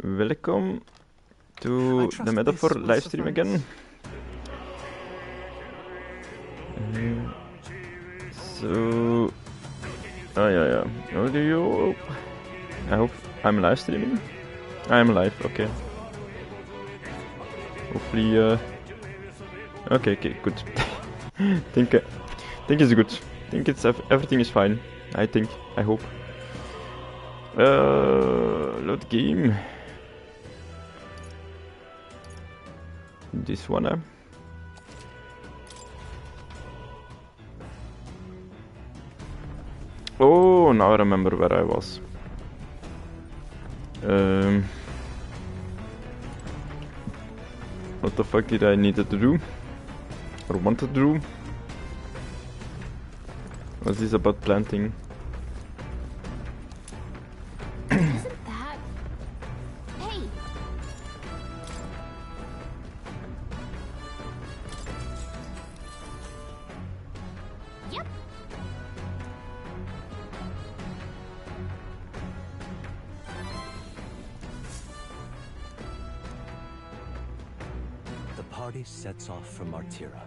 Welcome to the Metaphor livestream again. So, yeah. How do you? I hope I'm live streaming. I'm live. Okay. Hopefully, okay, good. think it's good. Think it's everything is fine. I think. I hope. Load game. This one. Oh, now I remember where I was. What the fuck did I need to do? Or want to do? Was this about planting? Isn't that... Hey! Yep. The party sets off from Martira.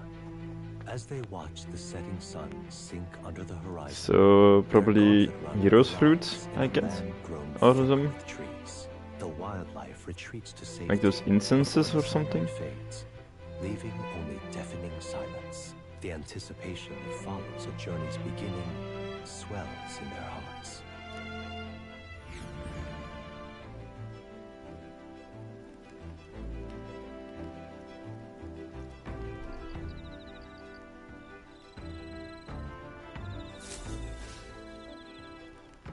As they watch the setting sun sink under the horizon. So probably heroes fruit, I guess, out of them. The wildlife retreats to safety. Like those incenses or something. Fades, leaving only deafening silence. The anticipation that follows a journey's beginning swells in their hearts.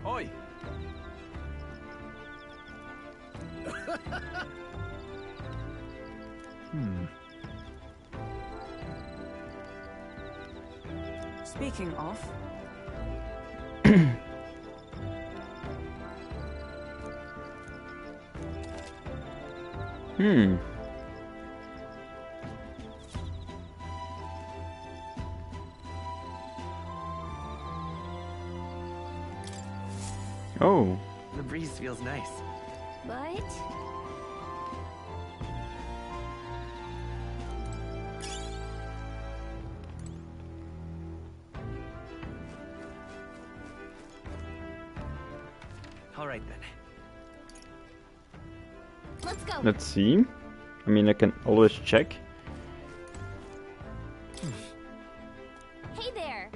Oi! Speaking of, Oh. The breeze feels nice. But... Alright then. Let's go! Let's see. I mean, I can always check. Hey there!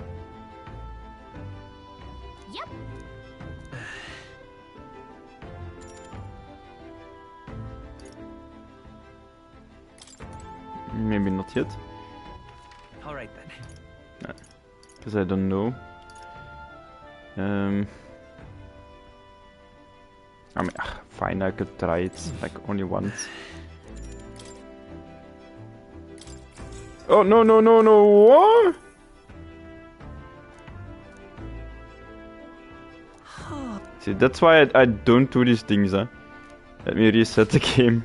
Yep! Maybe not yet. Alright then. Because I don't know. I mean, fine, I could try it, like, only once. Oh, no, what? See, that's why I don't do these things, huh? Let me reset the game.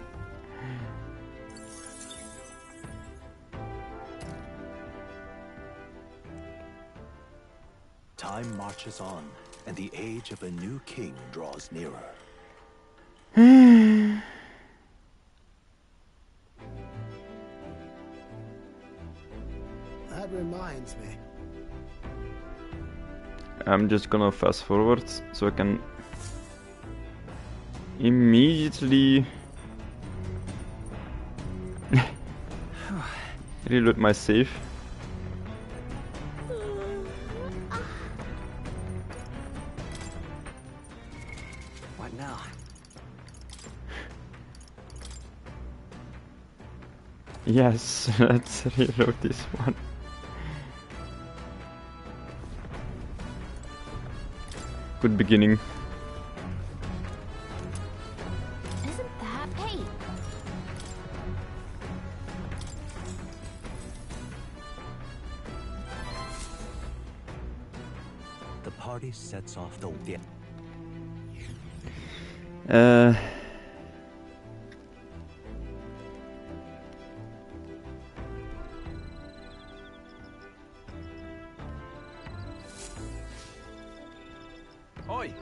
Time marches on, and the age of a new king draws nearer. That reminds me. I'm just gonna fast forward so I can immediately reload my save. What now? Yes, let's reload this one. Good beginning. Isn't that... Hey! The party sets off the Oi!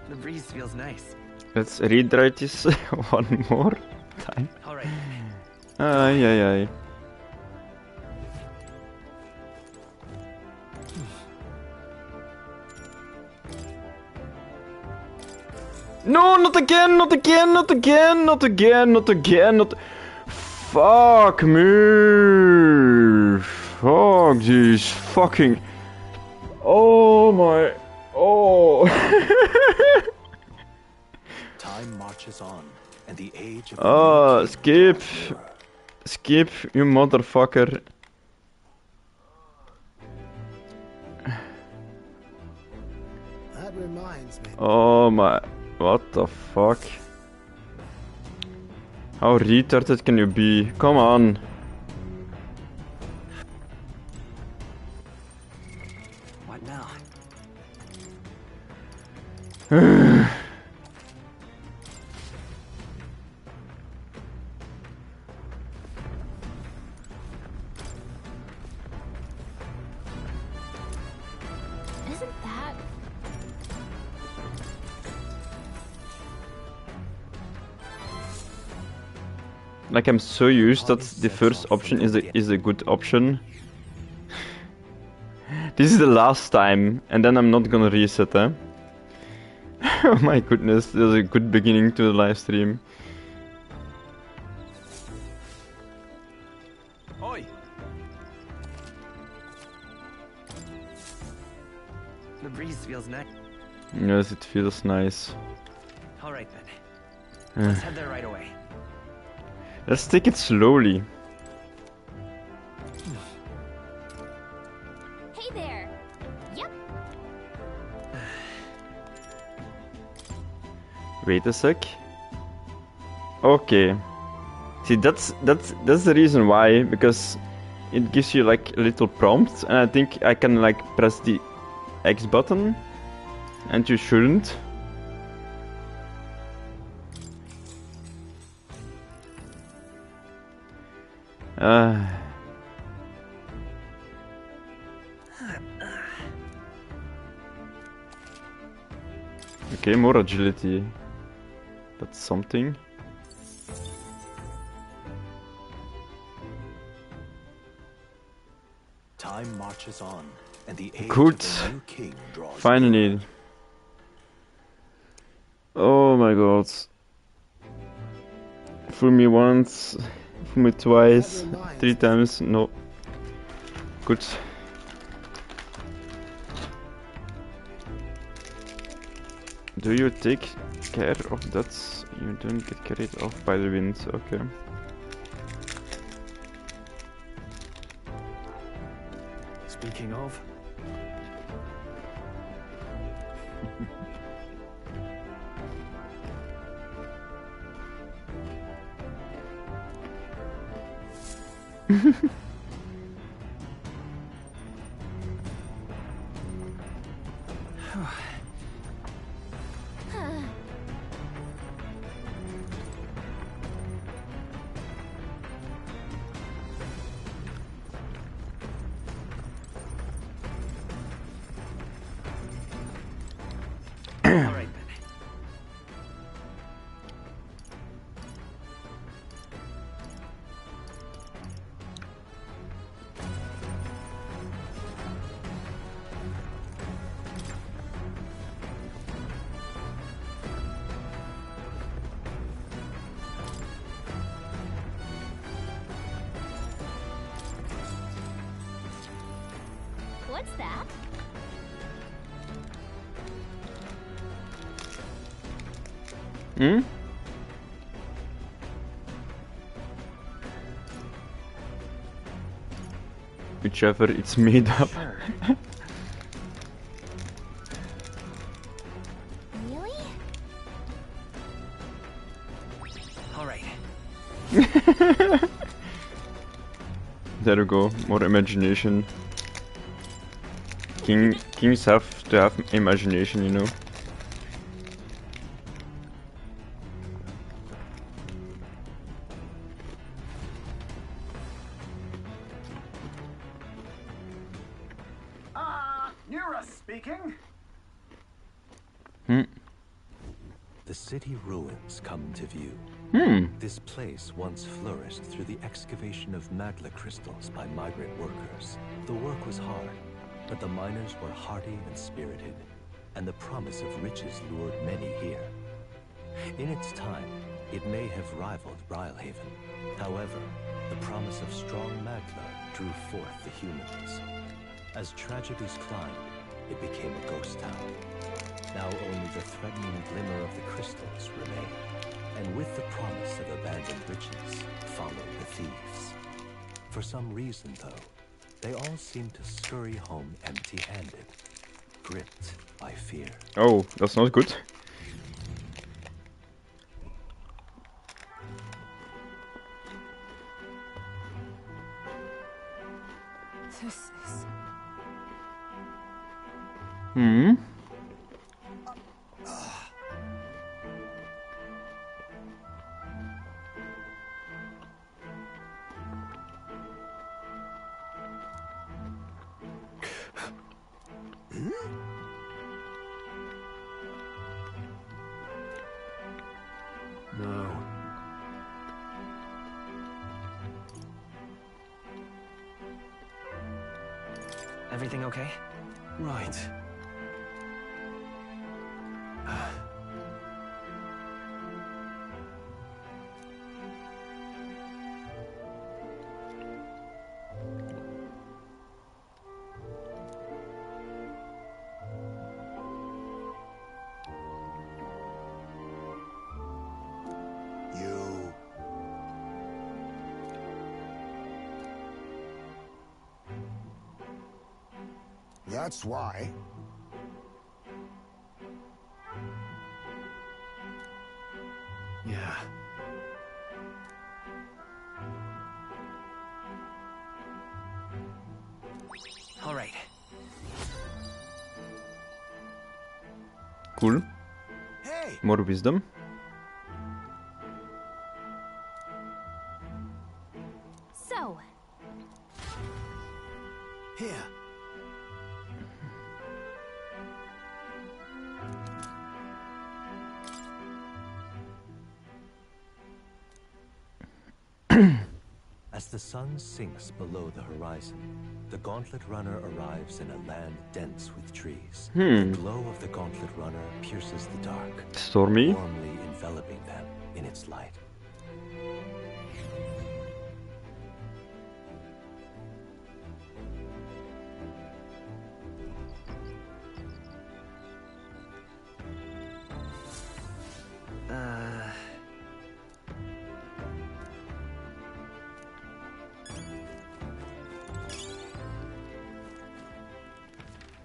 The breeze feels nice. Let's retry this one more time. All right. Ay, ay, ay. No, not again, not again, not again, not again, not again, not... Fuck me! Fuck this fucking... Oh my... Oh... Time marches on, and the age of Oh, skip. Skip, you motherfucker. That reminds me. Oh my... What the fuck? How retarded can you be? Come on. What now? Isn't that... Like I'm so used that the first option is a good option. This is the last time, and then I'm not gonna reset, eh? Oh my goodness, this is a good beginning to the live stream. Oi! The breeze feels nice. Yes, it feels nice. All right then. Let's head there right away. Let's take it slowly. Hey there. Yep. Wait a sec. Okay. See, that's the reason why, because it gives you like a little prompt, and I think I can like press the X button, and you shouldn't. Okay, more agility. That's something. Time marches on, and the age Good. of the new king draws Finally. Oh my god. Fool me once, fool me twice, 3 times, no. Good. Do you take care of that? You don't get carried off by the wind, okay. Speaking of, All right then. What's that? Hmm? Whichever it's made up. Sure. Really? All right. There we go, more imagination. Kings have to have imagination, you know. Nira speaking. Hmm. the city ruins come into view. This place once flourished through the excavation of magla crystals by migrant workers. The work was hard, but the miners were hardy and spirited, and the promise of riches lured many here. In its time, it may have rivaled Brylehaven. However, the promise of strong magla drew forth the humans. As tragedies climbed, it became a ghost town. Now only the threatening glimmer of the crystals remained. And with the promise of abandoned riches, followed the thieves. For some reason, though, they all seem to scurry home empty-handed, gripped by fear. Oh, that's not good. This is... No. Everything okay? Right. You... That's why. Yeah. All right. Cool. Hey! More wisdom. So, Here. As the sun sinks below the horizon, the Gauntlet Runner arrives in a land dense with trees. The glow of the Gauntlet Runner pierces the dark, Stormy. warmly enveloping them in its light.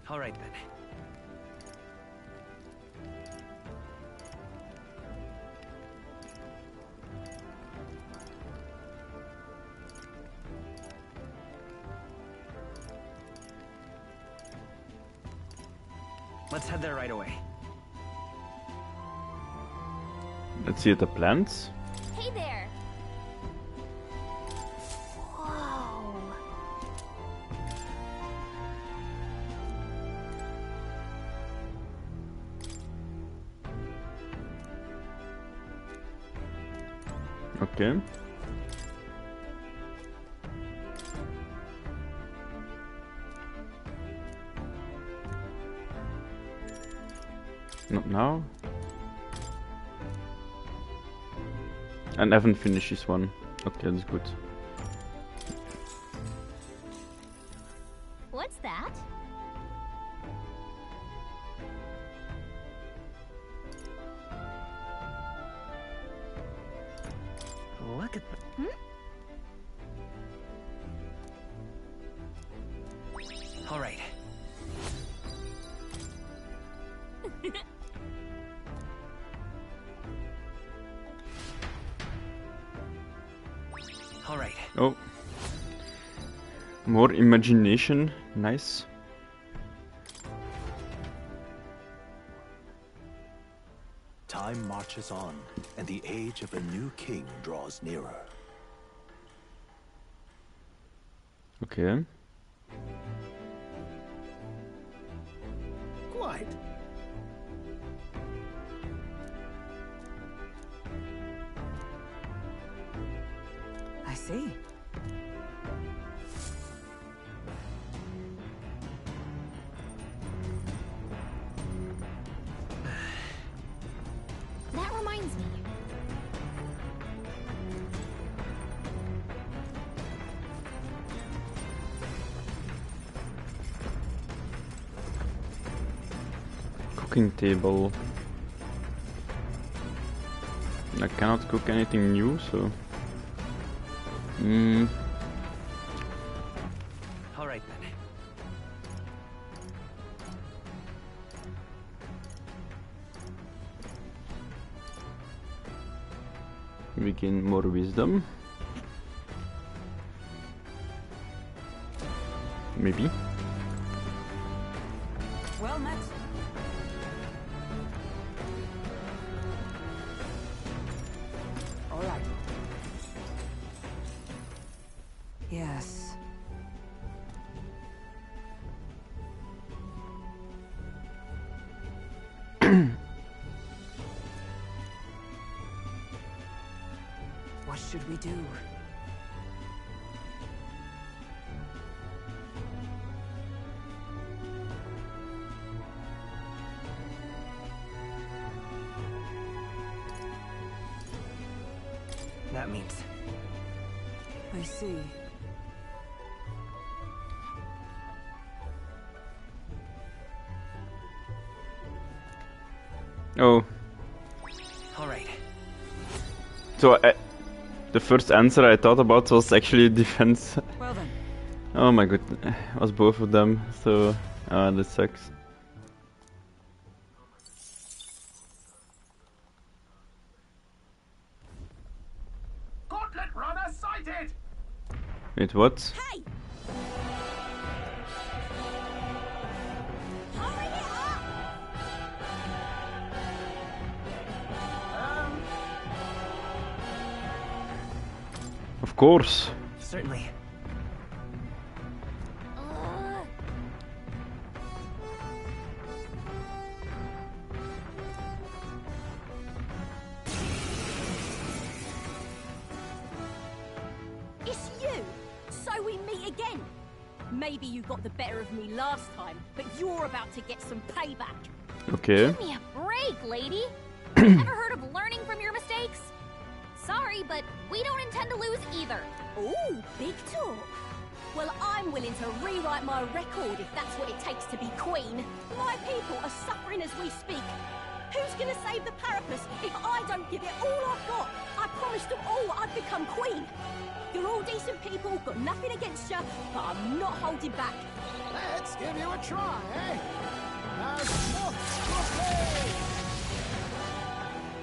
All right then. Let's head there right away. Let's see the plants. hey there. Whoa. Okay. Not now. And I haven't finished this one. Okay, that's good. What's that? Look at the... All right. All right. Oh. More imagination. Nice. Time marches on, and the age of a new king draws nearer. Okay. Quite. see. That reminds me. Cooking table. I cannot cook anything new, so. All right then. We gain more wisdom. Maybe. Well met. All right. Yes. What should we do? That means I see. Oh, all right. so the first answer I thought about was actually defense. Well then. Oh my goodness, it was both of them, so this sucks. Gauntlet runner sighted! Wait, what? Hey! Hurry it up! Of course. Certainly. It's you! So we meet again! Maybe you got the better of me last time, but you're about to get some payback. Okay. Give me a break, lady! Ever heard of learning from your mistakes? Sorry, but we don't intend to lose either. Ooh, big talk. Well, I'm willing to rewrite my record if that's what it takes to be queen. My people are suffering as we speak. Who's gonna save the Parapus if I don't give it all I've got? I promised them all I'd become queen. You're all decent people, got nothing against you, but I'm not holding back. Let's give you a try, eh?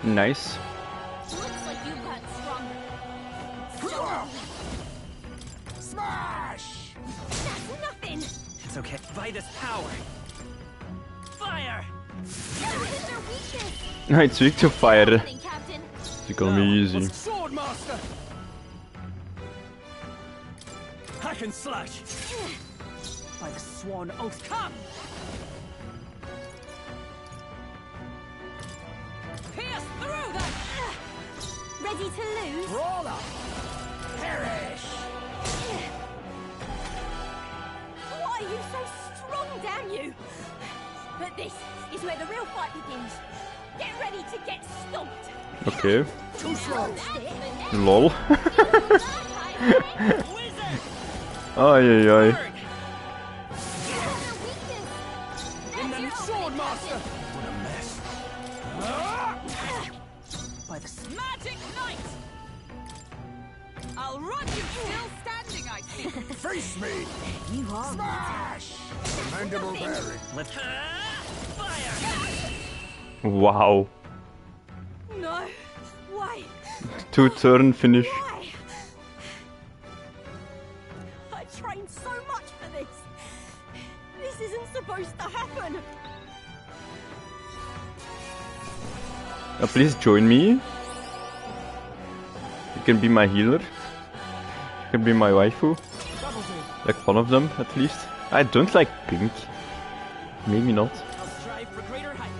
Nice. Looks like you've gotten stronger. Smash! That's nothing! It's okay. By this power. Fire! What is their weakness? It's weak to fire. Happening, Captain. You call me easy. Sword master. Hack and slash. By the swan oath, come! Pierce through them! Ready to lose? Brawler! Perish! Why are you so strong, damn you? But this is where the real fight begins. Get ready to get stomped. Okay. Too slow! Lol. Ay ay ay. Sword master! What a mess. By the magic knight! I'll run you still standing, I see. Face me! You are. Smash! Mandible bearing. Let's fire! Wow. No. Why? 2-turn finish. Why? I trained so much for this. This isn't supposed to happen. Please join me. You can be my healer. You can be my waifu. Like one of them, at least. I don't like pink. Maybe not. I'll strive for greater heights.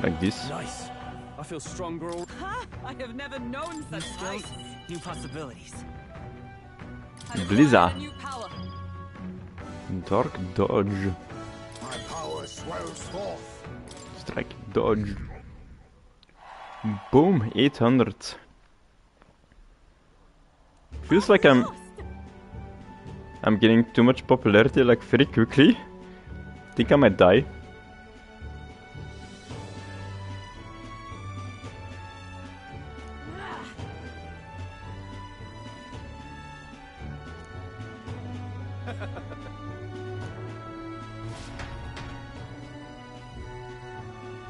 Like this. Nice. I feel stronger. Ha! I have never known New such skills, heights. new possibilities. Blizzard. A new power. Dark dodge. My power swells forth. Strike dodge. Boom, 800. Feels like I'm getting too much popularity like very quickly. Think I might die.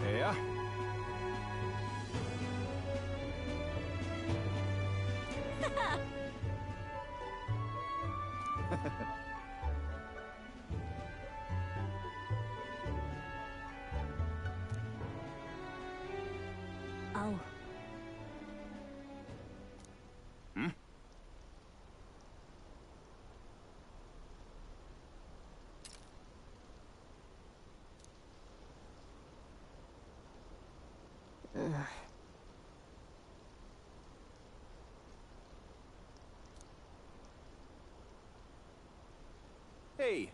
Yeah. Oh. Hey.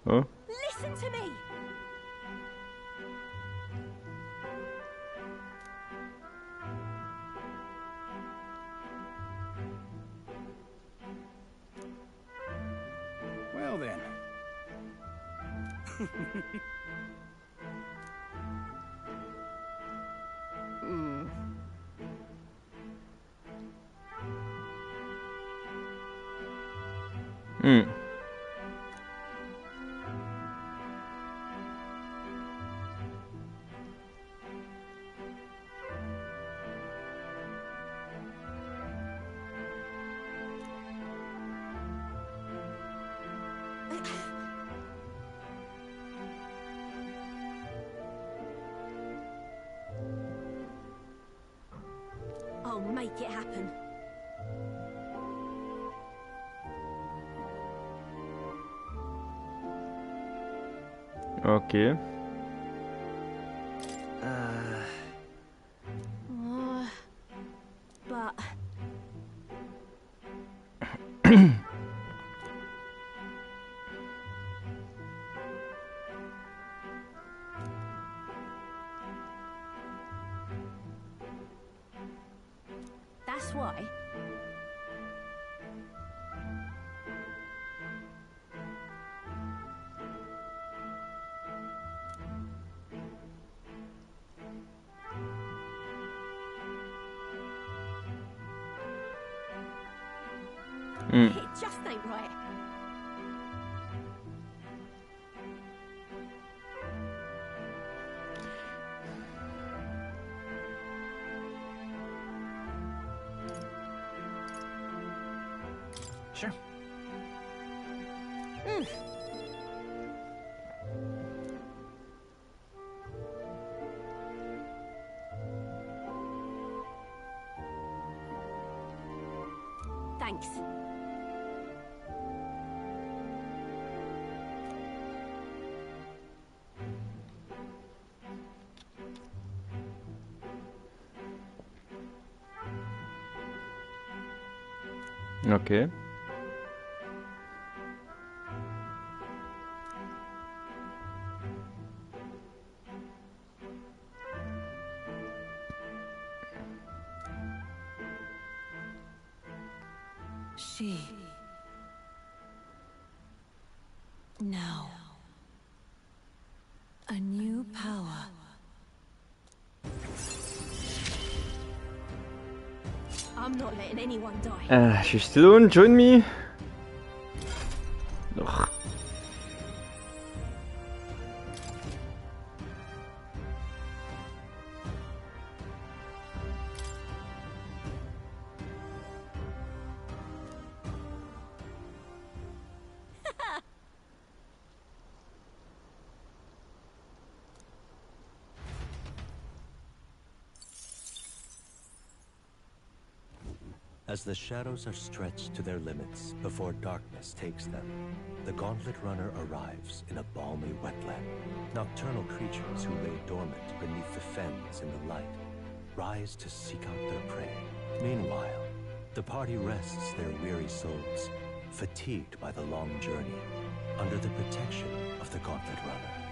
Oh, Listen to me! Well then. hmm. I'll make it happen. Okay. But that's why. Hmm. It just ain't right. Sure. Thanks. Okay. She. Now. A new power. I'm not letting anyone die. She still won't join me? Ugh. As the shadows are stretched to their limits before darkness takes them, the Gauntlet Runner arrives in a balmy wetland. Nocturnal creatures who lay dormant beneath the fens in the light rise to seek out their prey. Meanwhile, the party rests their weary souls, fatigued by the long journey, under the protection of the Gauntlet Runner.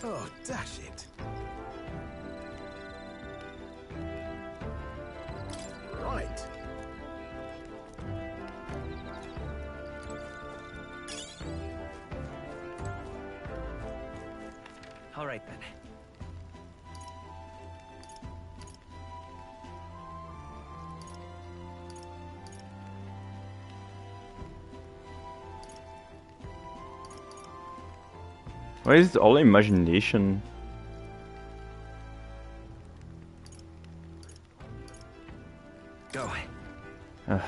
Oh, dash it. Right. All right then. Why is it all imagination? Go. Ugh.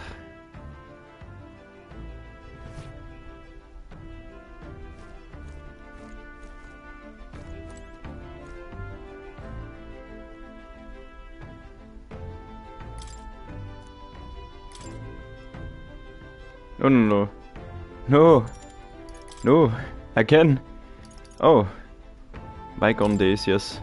No, no, no. No! No! Again! Oh! Bygone days, yes.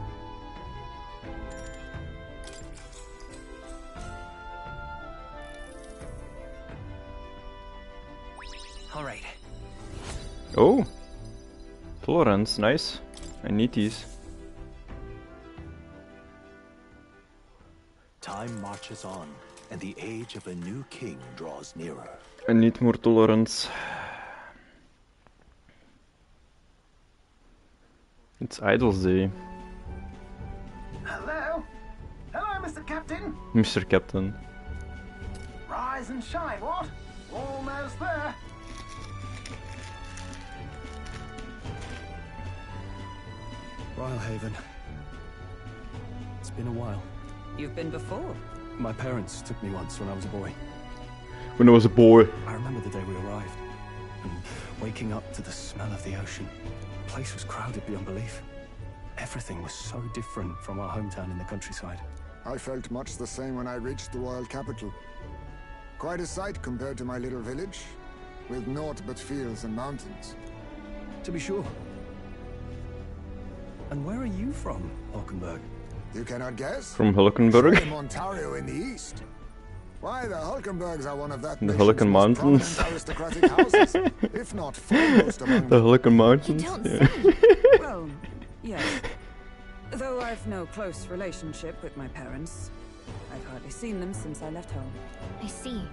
All right. Oh! Tolerance, nice. I need these. Time marches on, and the age of a new king draws nearer. I need more tolerance. It's Idol's Day. Hello? Hello, Mr. Captain. Mr. Captain. Rise and shine, what? Almost there. Rhylehaven. It's been a while. You've been before. My parents took me once when I was a boy. When I was a boy. I remember the day we arrived, and waking up to the smell of the ocean. The place was crowded beyond belief. Everything was so different from our hometown in the countryside. I felt much the same when I reached the royal capital. Quite a sight compared to my little village, with naught but fields and mountains. To be sure. And where are you from, Hulkenberg? You cannot guess? From Hulkenberg. From Ontario in the east. Why, the Hulkenbergs are one of that The nation's Hulken most Mountains. prominent aristocratic houses, if not foremost among The them. Hulken Mountains. You don't Yeah. say. Well, yes. Though I've no close relationship with my parents. I've hardly seen them since I left home. I see.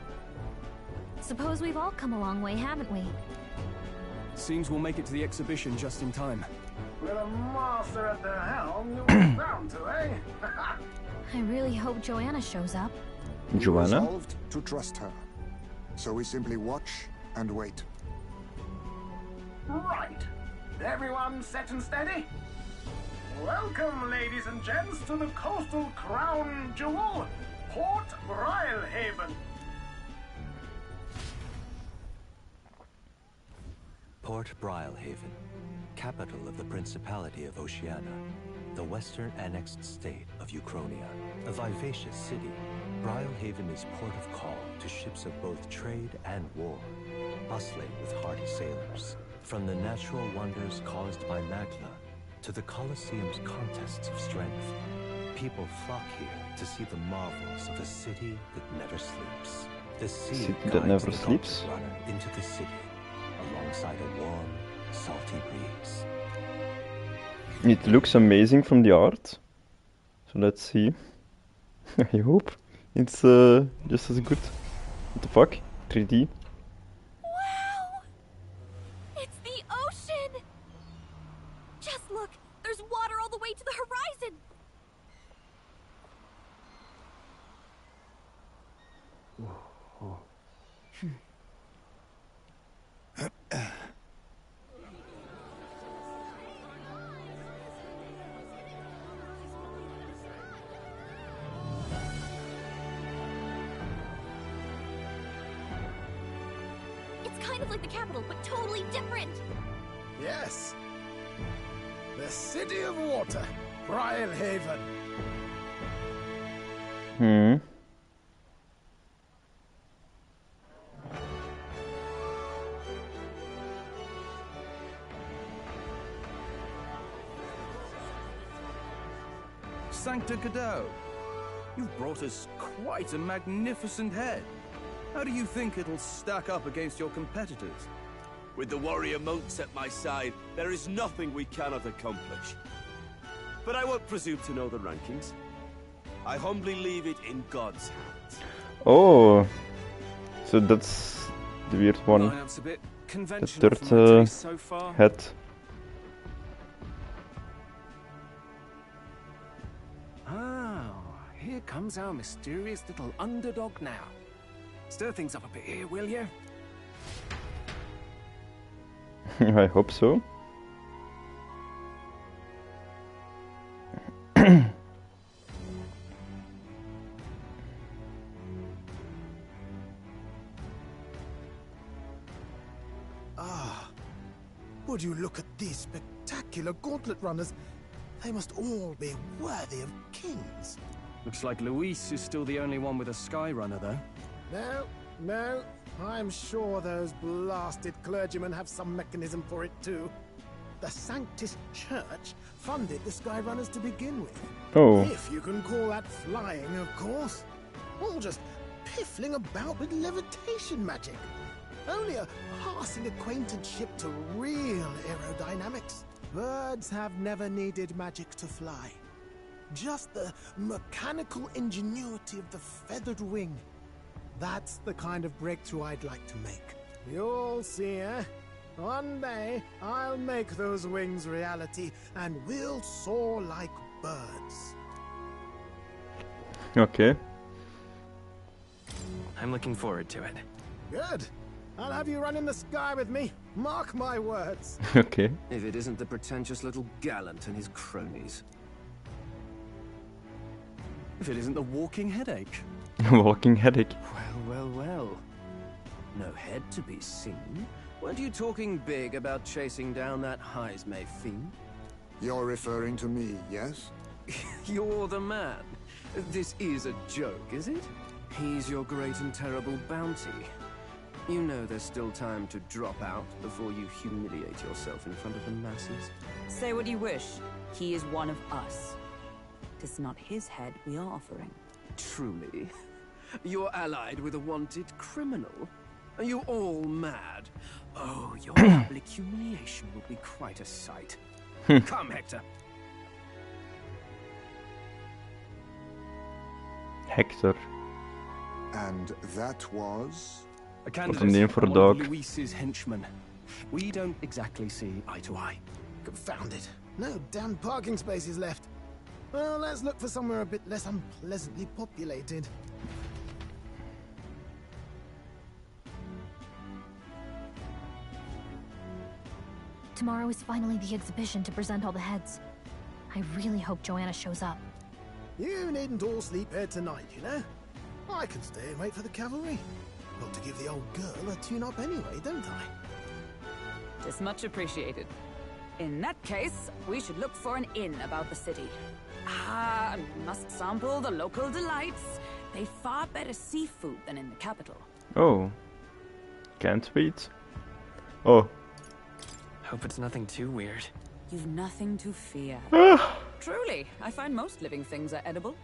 Suppose we've all come a long way, haven't we? Seems we'll make it to the exhibition just in time. With a master at the helm, you're bound to, eh? I really hope Joanna shows up. We Joanna? resolved to trust her. So we simply watch and wait. Right. Everyone set and steady? Welcome, ladies and gents, to the coastal crown jewel, Port Rhylehaven. Port Rhylehaven, capital of the Principality of Oceania, the western annexed state of Uchronia. A vivacious city, Rhylehaven is port of call to ships of both trade and war, bustling with hardy sailors. From the natural wonders caused by Magna to the Colosseum's contests of strength, people flock here to see the marvels of a city that never sleeps. The sea City that guides never the sleeps? Gauntlet Runner into the city, alongside a warm, salty breeze. It looks amazing from the art. So let's see. I hope it's just as good. What the fuck? 3D? Wow! It's the ocean! Just look! There's water all the way to the horizon! kind of like the capital, but totally different. Yes. The City of Water, Rhylehaven. Sancta Cadeau, you've brought us quite a magnificent head. How do you think it'll stack up against your competitors? With the warrior monks at my side, there is nothing we cannot accomplish. But I won't presume to know the rankings. I humbly leave it in God's hands. Oh, so that's the weird one. Lineup's a bit The conventional third for my taste so far. head. Here comes our mysterious little underdog now. Stir things up a bit here, will you? I hope so. Would you look at these spectacular gauntlet runners? They must all be worthy of kings. Looks like Luis is still the only one with a sky runner, though. No. I'm sure those blasted clergymen have some mechanism for it too. The Sanctus Church funded the Skyrunners to begin with. Oh. If you can call that flying, of course. All just piffling about with levitation magic. Only a passing acquaintanceship to real aerodynamics. Birds have never needed magic to fly. Just the mechanical ingenuity of the feathered wing. That's the kind of breakthrough I'd like to make. You'll see, eh? One day, I'll make those wings reality, and we'll soar like birds. Okay. I'm looking forward to it. Good. I'll have you run in the sky with me. Mark my words. Okay. If it isn't the pretentious little gallant and his cronies. If it isn't the walking headache. Walking headache. Well. No head to be seen. Weren't you talking big about chasing down that Heismay fiend? You're referring to me, yes? You're the man. This is a joke, is it? He's your great and terrible bounty. You know there's still time to drop out before you humiliate yourself in front of the masses. Say what you wish. He is one of us. Tis not his head we are offering. Truly? You're allied with a wanted criminal? Are you all mad? Oh, your public humiliation will be quite a sight. Come, Hector. Hector. And that was? A What a candidate name for a one dog. of Luis's henchmen. We don't exactly see eye to eye. Confound it. No damn parking spaces left. Well, let's look for somewhere a bit less unpleasantly populated. Tomorrow is finally the exhibition to present all the heads. I really hope Joanna shows up. You needn't all sleep here tonight, you know? I can stay and wait for the cavalry. Got to give the old girl a tune-up anyway, don't I? Tis much appreciated. In that case, we should look for an inn about the city. Must sample the local delights. They've far better seafood than in the capital. Oh. Can't wait. Oh. Hope it's nothing too weird. You've nothing to fear. Ah. Truly, I find most living things are edible.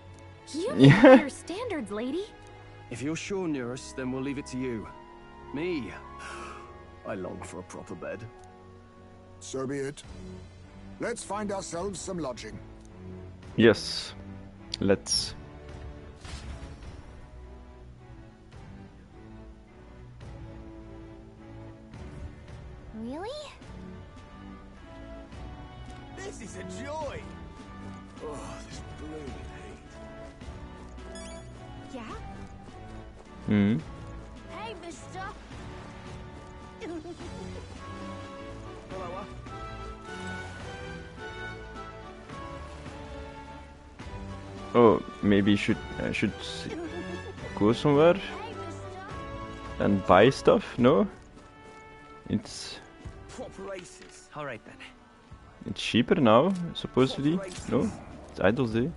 You need higher standards, lady. If you're sure, Nearest, then we'll leave it to you. Me, I long for a proper bed. So be it. Let's find ourselves some lodging. Yes. Let's. Really? This is a joy! Oh, this blooming heat. Yeah? Hmm. Hey, mister! Oh, maybe I should go somewhere Hey, mister! and buy stuff. No. It's Proper aces. All right then. it's cheaper now, supposedly. No, it's Idle Day.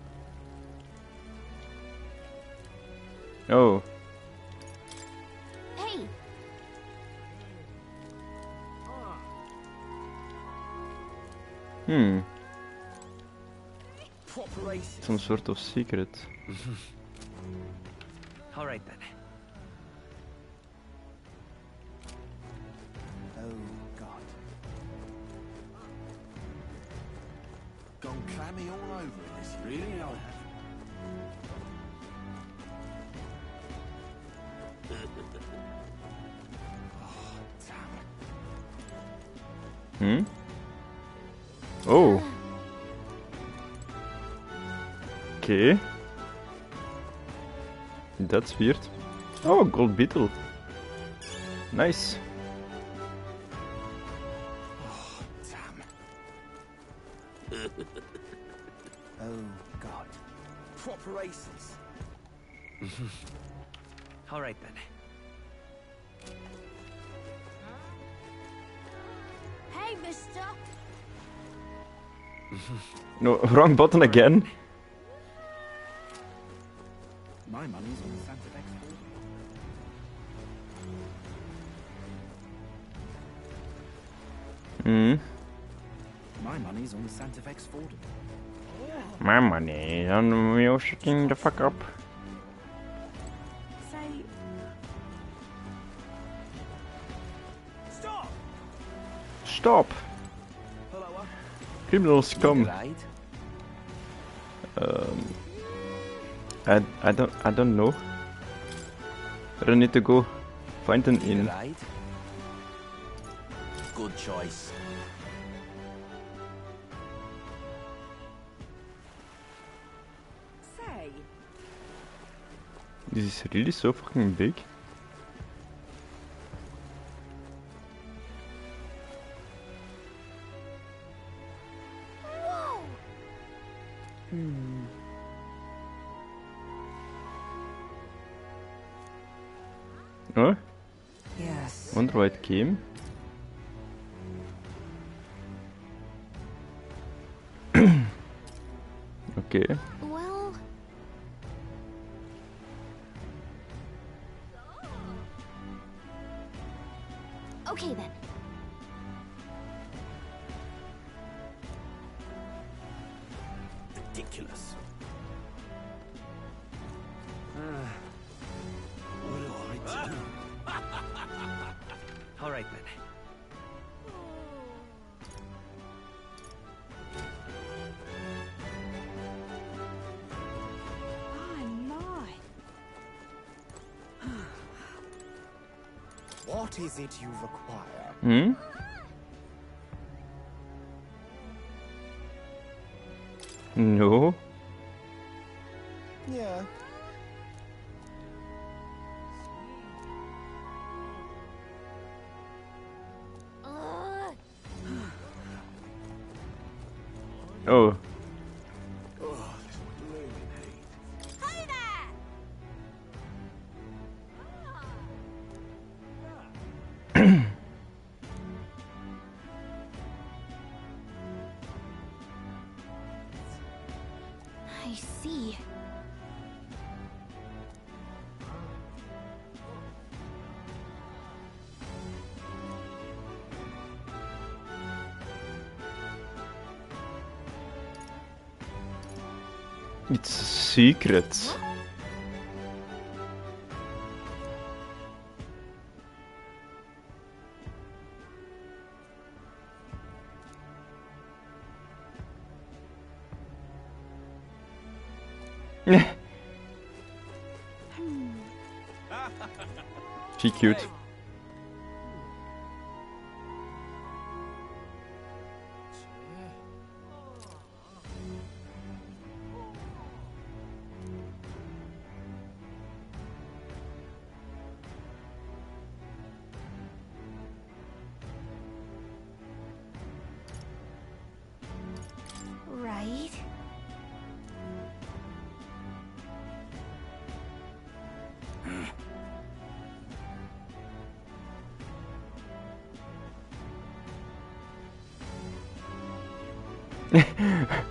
Oh, Hey, Proper aces. some sort of secret. All right then. Oh, God. Gone clammy all over in this. Really? I have. Oh, damn. Oh. Okay. That's weird. Oh, gold beetle. Nice. Oh, damn. Oh, God. Proper aces. All right then. hey, mister. No, wrong button again. My money's on Santa X My money's on Santa Fe Ford. My money on me shutting the fuck up. Say, Stop! Stop! Criminals come. Right? I don't know. Where I need to go find an inn. Right? Good choice. say. This is really so fucking big. Whoa! Huh? Yes. Wonder why it came. Okay. Well, okay then. Ridiculous. What do I do? All right then. My. What is it you require? Hmm? No. Yeah. Uh, Oh. hey there! I see. It's a secret. She cute. Right?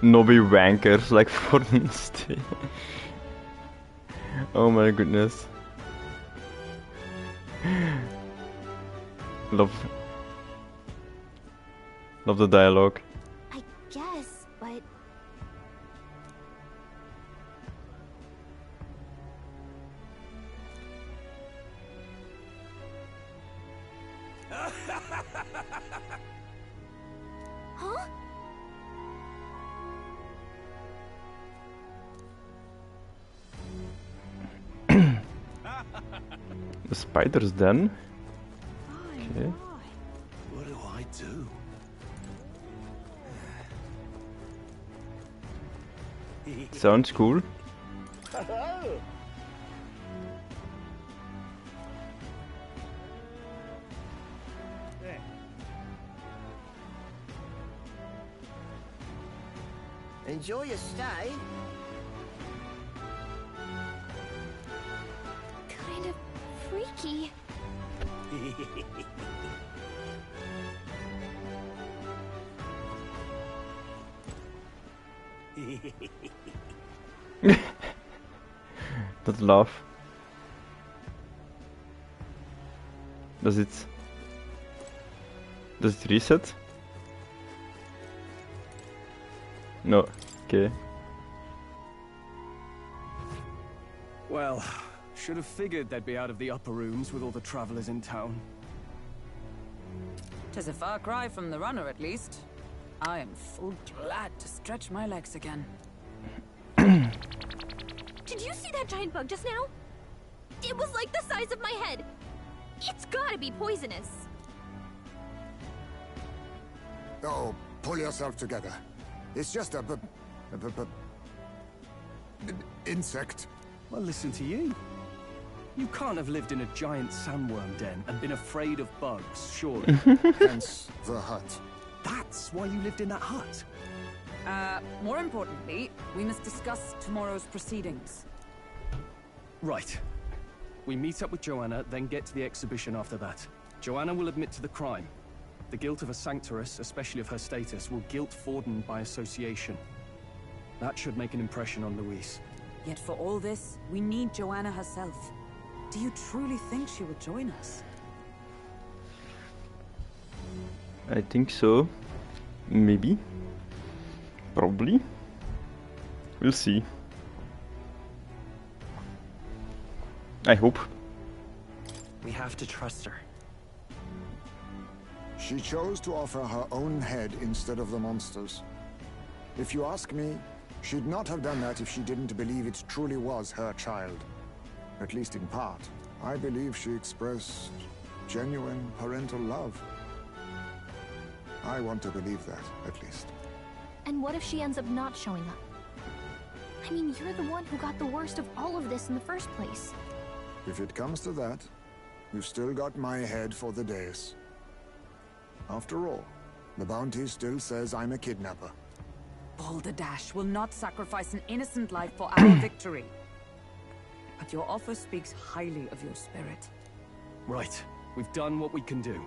Nobby wankers like for instance. Oh my goodness. Love the dialogue. I guess, but... Huh? The spider's den. Okay. What do I do? Sounds cool. Enjoy your stay. Kind of freaky. That laugh. Does it reset? No. Okay. Well, should have figured they'd be out of the upper rooms with all the travelers in town. 'Tis a far cry from the runner, at least. I am full glad to stretch my legs again. Did you see that giant bug just now? It was like the size of my head. It's gotta be poisonous. Oh, pull yourself together. It's just a insect. Well, listen to you. You can't have lived in a giant sandworm den and been afraid of bugs, surely. Hence the hut. That's why you lived in that hut. More importantly, we must discuss tomorrow's proceedings. Right. We meet up with Joanna, then get to the exhibition after that. Joanna will admit to the crime. The guilt of a sanctoress, especially of her status, will guilt Forden by association. That should make an impression on Louise. Yet for all this, we need Joanna herself. Do you truly think she would join us? I think so. Maybe. Probably. We'll see. I hope. We have to trust her. She chose to offer her own head instead of the monster's. If you ask me, she'd not have done that if she didn't believe it truly was her child. At least in part. I believe she expressed genuine parental love. I want to believe that, at least. And what if she ends up not showing up? I mean, you're the one who got the worst of all of this in the first place. If it comes to that, you've still got my head for the dais. After all, the bounty still says I'm a kidnapper. Balderdash will not sacrifice an innocent life for our victory. But your offer speaks highly of your spirit. Right. We've done what we can do.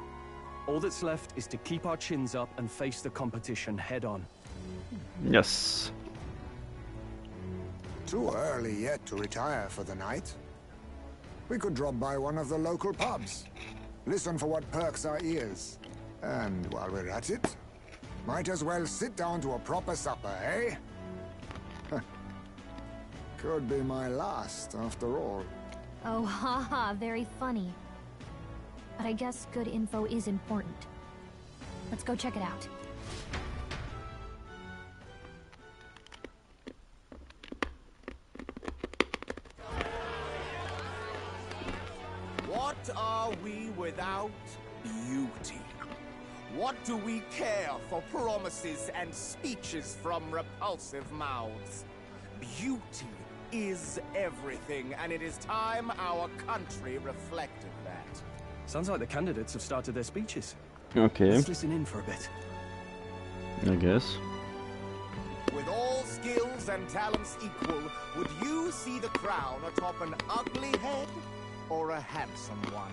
All that's left is to keep our chins up and face the competition head on. Yes. Too early yet to retire for the night. We could drop by one of the local pubs. Listen for what perks our ears. And while we're at it, might as well sit down to a proper supper, eh? Could be my last, after all. Oh, haha, very funny. But I guess good info is important. Let's go check it out. What are we without beauty? What do we care for promises and speeches from repulsive mouths? Beauty is everything, and it is time our country reflected that. Sounds like the candidates have started their speeches. Okay. Let's listen in for a bit. I guess. With all skills and talents equal, would you see the crown atop an ugly head or a handsome one?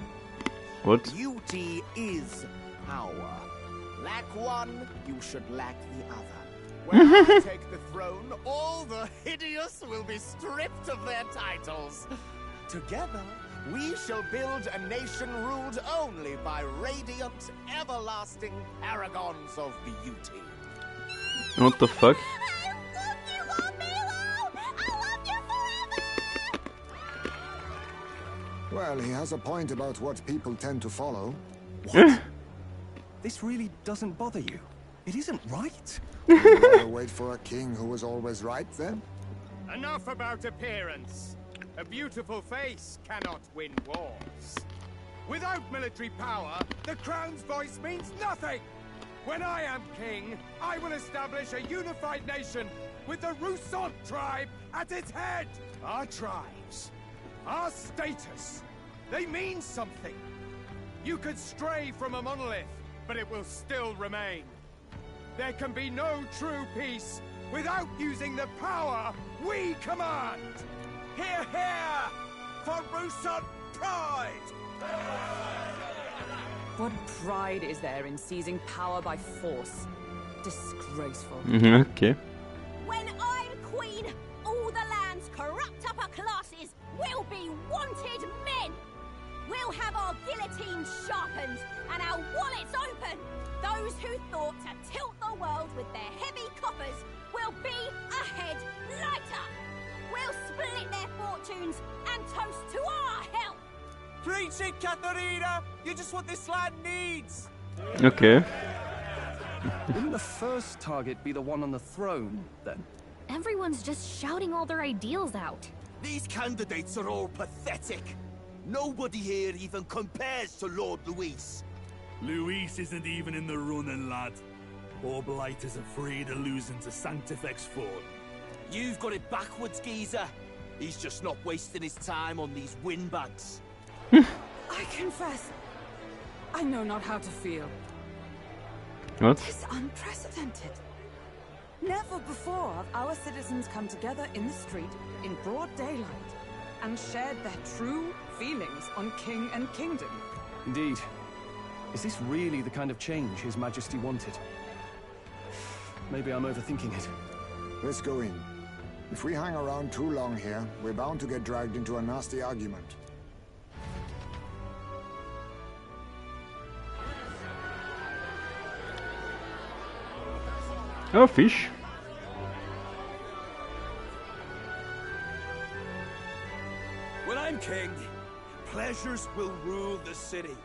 What? Beauty is power. Lack one, you should lack the other. When I take the throne, all the hideous will be stripped of their titles. Together, we shall build a nation ruled only by radiant, everlasting paragons of beauty. What the fuck? Well, he has a point about what people tend to follow. What? This really doesn't bother you? It isn't right. Would you rather wait for a king who was always right, then? Enough about appearance. A beautiful face cannot win wars. Without military power, the crown's voice means nothing. When I am king, I will establish a unified nation with the Rousant tribe at its head. Our tribes, our status, they mean something. You could stray from a monolith, but it will still remain. There can be no true peace without using the power we command. Hear, hear! For Rousant pride! What pride is there in seizing power by force? Disgraceful. Okay. When I'm queen, all the land's corrupt upper classes will be wanted men. We'll have our guillotines sharpened and our wallets open. Those who thought to tilt the world with their heavy coffers will be a head lighter. We'll split their fortunes and toast to our health. Preach it, Katharina! You're just what this land needs! Okay. Wouldn't the first target be the one on the throne, then? Everyone's just shouting all their ideals out. These candidates are all pathetic. Nobody here even compares to Lord Luis. Luis isn't even in the running, lad. Poor Blighters afraid of losing to Sanctifex Ford. You've got it backwards, geezer. He's just not wasting his time on these windbags. I confess, I know not how to feel. What? It is unprecedented. Never before have our citizens come together in the street in broad daylight and shared their true feelings on king and kingdom. Indeed. Is this really the kind of change His Majesty wanted? Maybe I'm overthinking it. Let's go in. If we hang around too long here, we're bound to get dragged into a nasty argument. Oh, fish. When I'm king, pleasures will rule the city.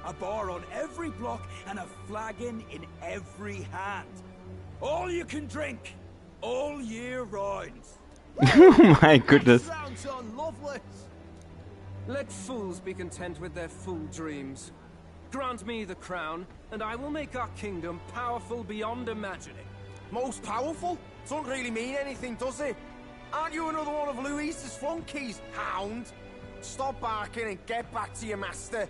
A bar on every block and a flagon in every hand. All you can drink, all year round. Oh my goodness. Sounds unlovely. Let fools be content with their fool dreams. Grant me the crown, and I will make our kingdom powerful beyond imagining. Most powerful? Doesn't really mean anything, does it? Aren't you another one of Luis's flunkies, hound? Stop barking and get back to your master.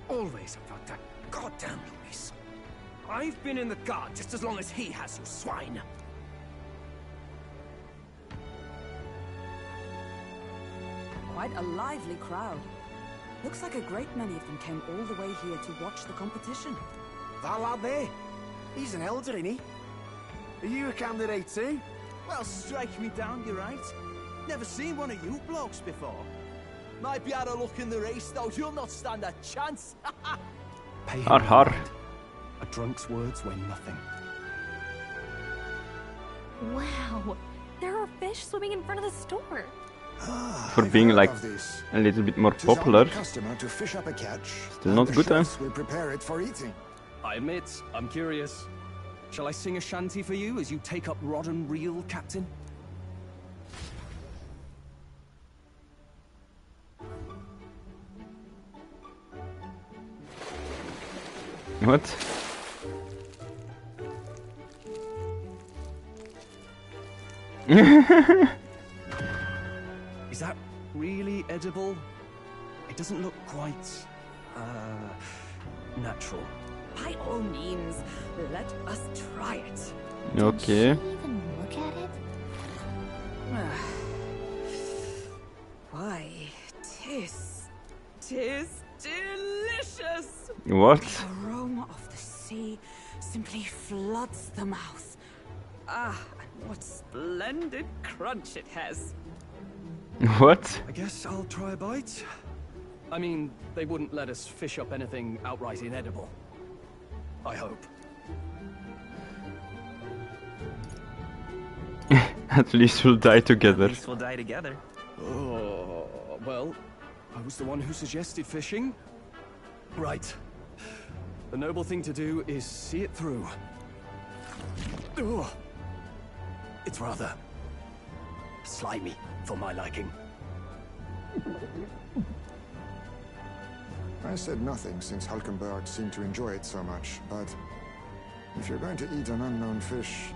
Always about that goddamn Luis. I've been in the guard just as long as he has, you swine. Quite a lively crowd. Looks like a great many of them came all the way here to watch the competition. That lad there, he's an elder, isn't he? Are you a candidate too? Well, strike me down, you're right. Never seen one of you blokes before. Might be out of luck in the race, though. You'll not stand a chance. Pay him Har har. no mind. A drunk's words weigh nothing. Wow, there are fish swimming in front of the store. For I've being heard like of this. a little bit more It is our popular. customer to fish up a catch. Still and not the good, huh? chefs will prepare it for eating. I admit, I'm curious. Shall I sing a shanty for you as you take up rod and reel, Captain? What? Is that really edible? It doesn't look quite, natural. By all means, let us try it. Okay. Did she even look at it? Why, tis delicious! What? The aroma of the sea simply floods the mouth. Ah, what splendid crunch it has. What? I guess I'll try a bite. I mean, they wouldn't let us fish up anything outright inedible. I hope. At least we'll die together. At least we'll die together. Oh, well, I was the one who suggested fishing. Right. The noble thing to do is see it through. Ugh. It's rather slimy for my liking. I said nothing since Hulkenberg seemed to enjoy it so much, but if you're going to eat an unknown fish,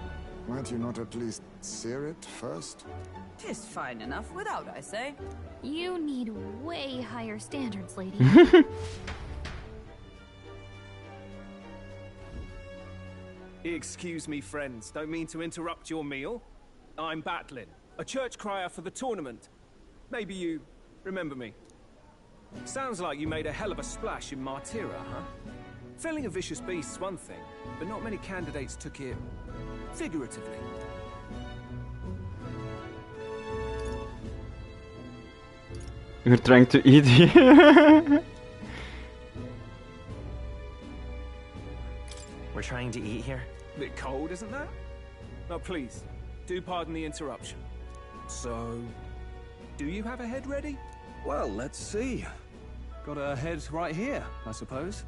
might you not at least sear it first? 'Tis fine enough without, I say. You need way higher standards, lady. Excuse me, friends. Don't mean to interrupt your meal. I'm Batlin, a church crier for the tournament. Maybe you remember me. Sounds like you made a hell of a splash in Martyra, huh? Felling a vicious beast's one thing, but not many candidates took it figuratively. You're trying to eat here. We're trying to eat here? Bit cold, isn't that? No, please, do pardon the interruption. So, do you have a head ready? Well, let's see. Got a head right here, I suppose.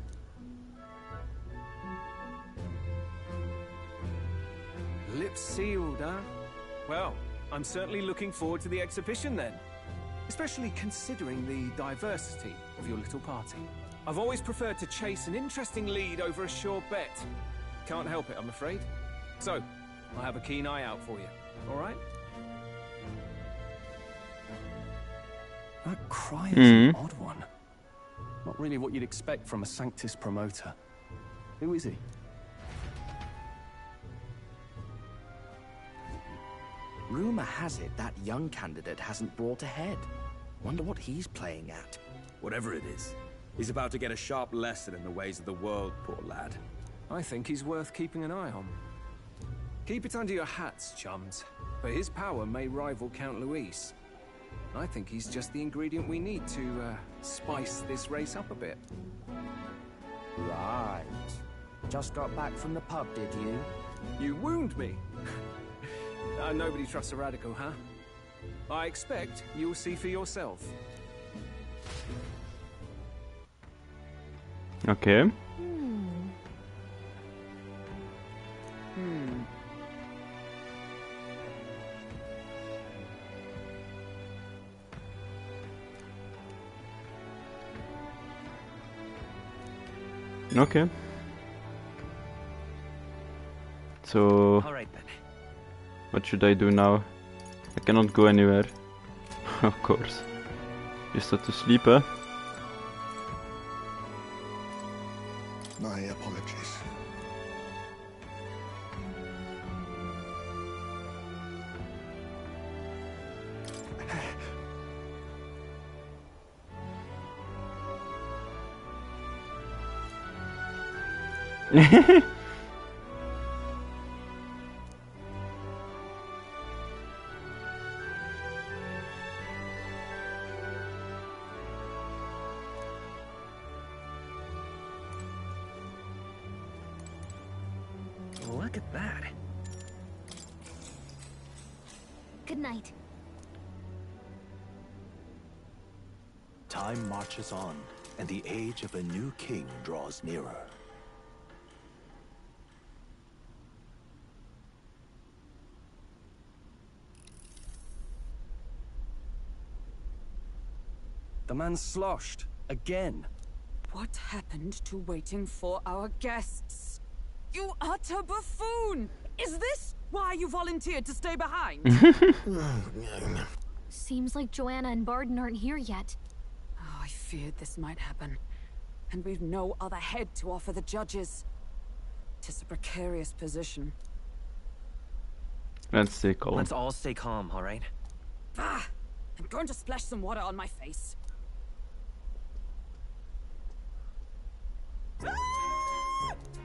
Lips sealed, huh? Well, I'm certainly looking forward to the exhibition then. Especially considering the diversity of your little party. I've always preferred to chase an interesting lead over a sure bet. Can't help it, I'm afraid. So, I'll have a keen eye out for you, all right? That cry is an odd one. Not really what you'd expect from a Sanctus promoter. Who is he? Rumor has it that young candidate hasn't brought ahead. Wonder what he's playing at. Whatever it is, he's about to get a sharp lesson in the ways of the world, poor lad. I think he's worth keeping an eye on. Keep it under your hats, chums. But his power may rival Count Luis. I think he's just the ingredient we need to spice this race up a bit. Right. Just got back from the pub, did you? You wound me. Nobody trusts a radical, huh? I expect you'll see for yourself. Okay. Okay. So, all right then. What should I do now? I cannot go anywhere. Of course. Just have to sleep, eh? My apologies. Look at that. Good night. Time marches on, and the age of a new king draws nearer. The man sloshed. Again. What happened to waiting for our guests? You utter buffoon! Is this why you volunteered to stay behind? Seems like Joanna and Barden aren't here yet. Oh, I feared this might happen. And we've no other head to offer the judges. 'Tis a precarious position. Let's stay calm. Let's all stay calm, all right? Ah! I'm going to splash some water on my face.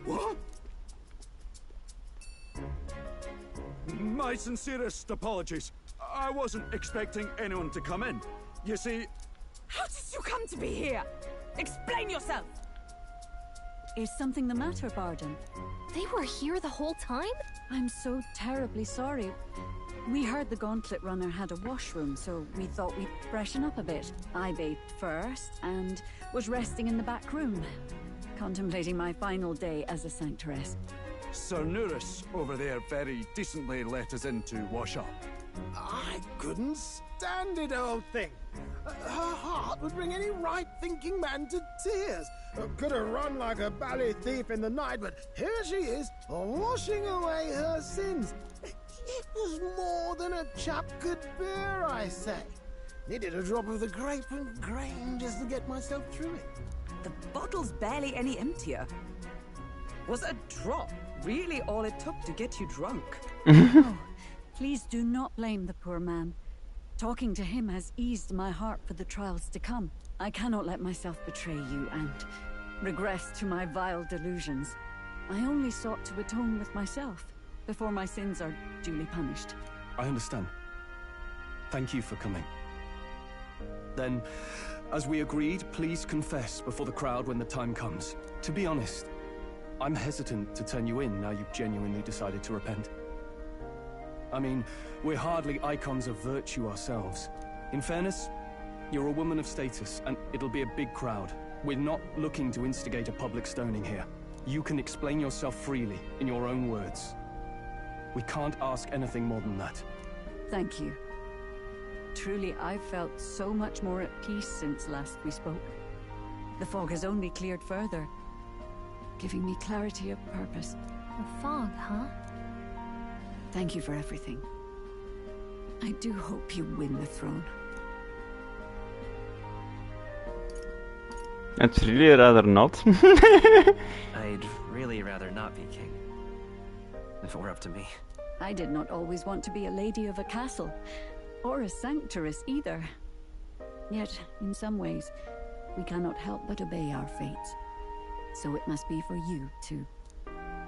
What? My sincerest apologies. I wasn't expecting anyone to come in. You see... How did you come to be here? Explain yourself! Is something the matter, Barden? They were here the whole time? I'm so terribly sorry. We heard the Gauntlet Runner had a washroom, so we thought we'd freshen up a bit. I bathed first, and was resting in the back room, contemplating my final day as a Sanctoress. Sir Nuris over there very decently let us in to wash up. I couldn't stand it, old thing. Her heart would bring any right-thinking man to tears. Could have run like a ballet thief in the night, but here she is, washing away her sins. It was more than a chap could bear, I say. Needed a drop of the grape and grain just to get myself through it. The bottle's barely any emptier. Was a drop really all it took to get you drunk? Oh, please do not blame the poor man. Talking to him has eased my heart for the trials to come. I cannot let myself betray you and regress to my vile delusions. I only sought to atone with myself before my sins are duly punished. I understand. Thank you for coming. Then, as we agreed, please confess before the crowd when the time comes. To be honest, I'm hesitant to turn you in now you've genuinely decided to repent. I mean, we're hardly icons of virtue ourselves. In fairness, you're a woman of status, and it'll be a big crowd. We're not looking to instigate a public stoning here. You can explain yourself freely, in your own words. We can't ask anything more than that. Thank you. Truly, I've felt so much more at peace since last we spoke. The fog has only cleared further, giving me clarity of purpose. The fog, huh? Thank you for everything. I do hope you win the throne. I'd really rather not. I'd really rather not be king. If it were up to me. I did not always want to be a lady of a castle, or a sanctoress either. Yet, in some ways, we cannot help but obey our fates. So it must be for you, too.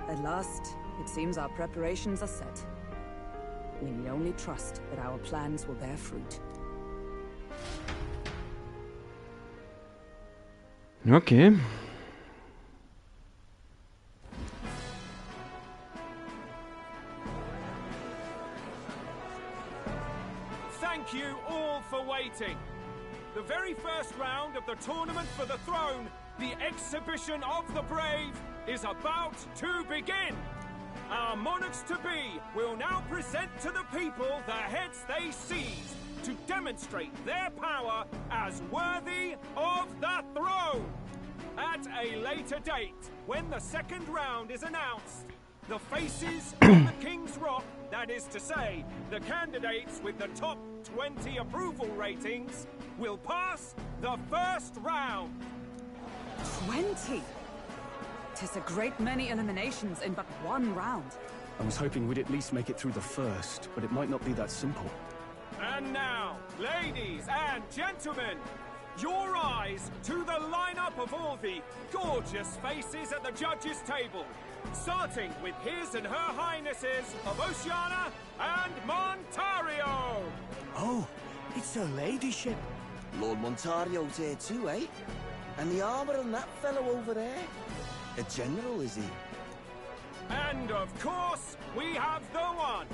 At last, it seems our preparations are set. We need only trust that our plans will bear fruit. Okay. Thank you all for waiting. The very first round of the tournament for the throne, the exhibition of the brave, is about to begin. Our monarchs-to-be will now present to the people the heads they seized to demonstrate their power as worthy of the throne. At a later date, when the second round is announced, the faces on the King's Rock, that is to say, the candidates with the top 20 approval ratings, will pass the first round. 20? 'Tis a great many eliminations in but one round. I was hoping we'd at least make it through the first, but it might not be that simple. And now, ladies and gentlemen, your eyes to the lineup of all the gorgeous faces at the judges' table, starting with His and Her Highnesses of Oceania and Montario. Oh, it's her ladyship. Lord Montario's here too, eh? And the armor on that fellow over there? A general, is he? And of course, we have the one,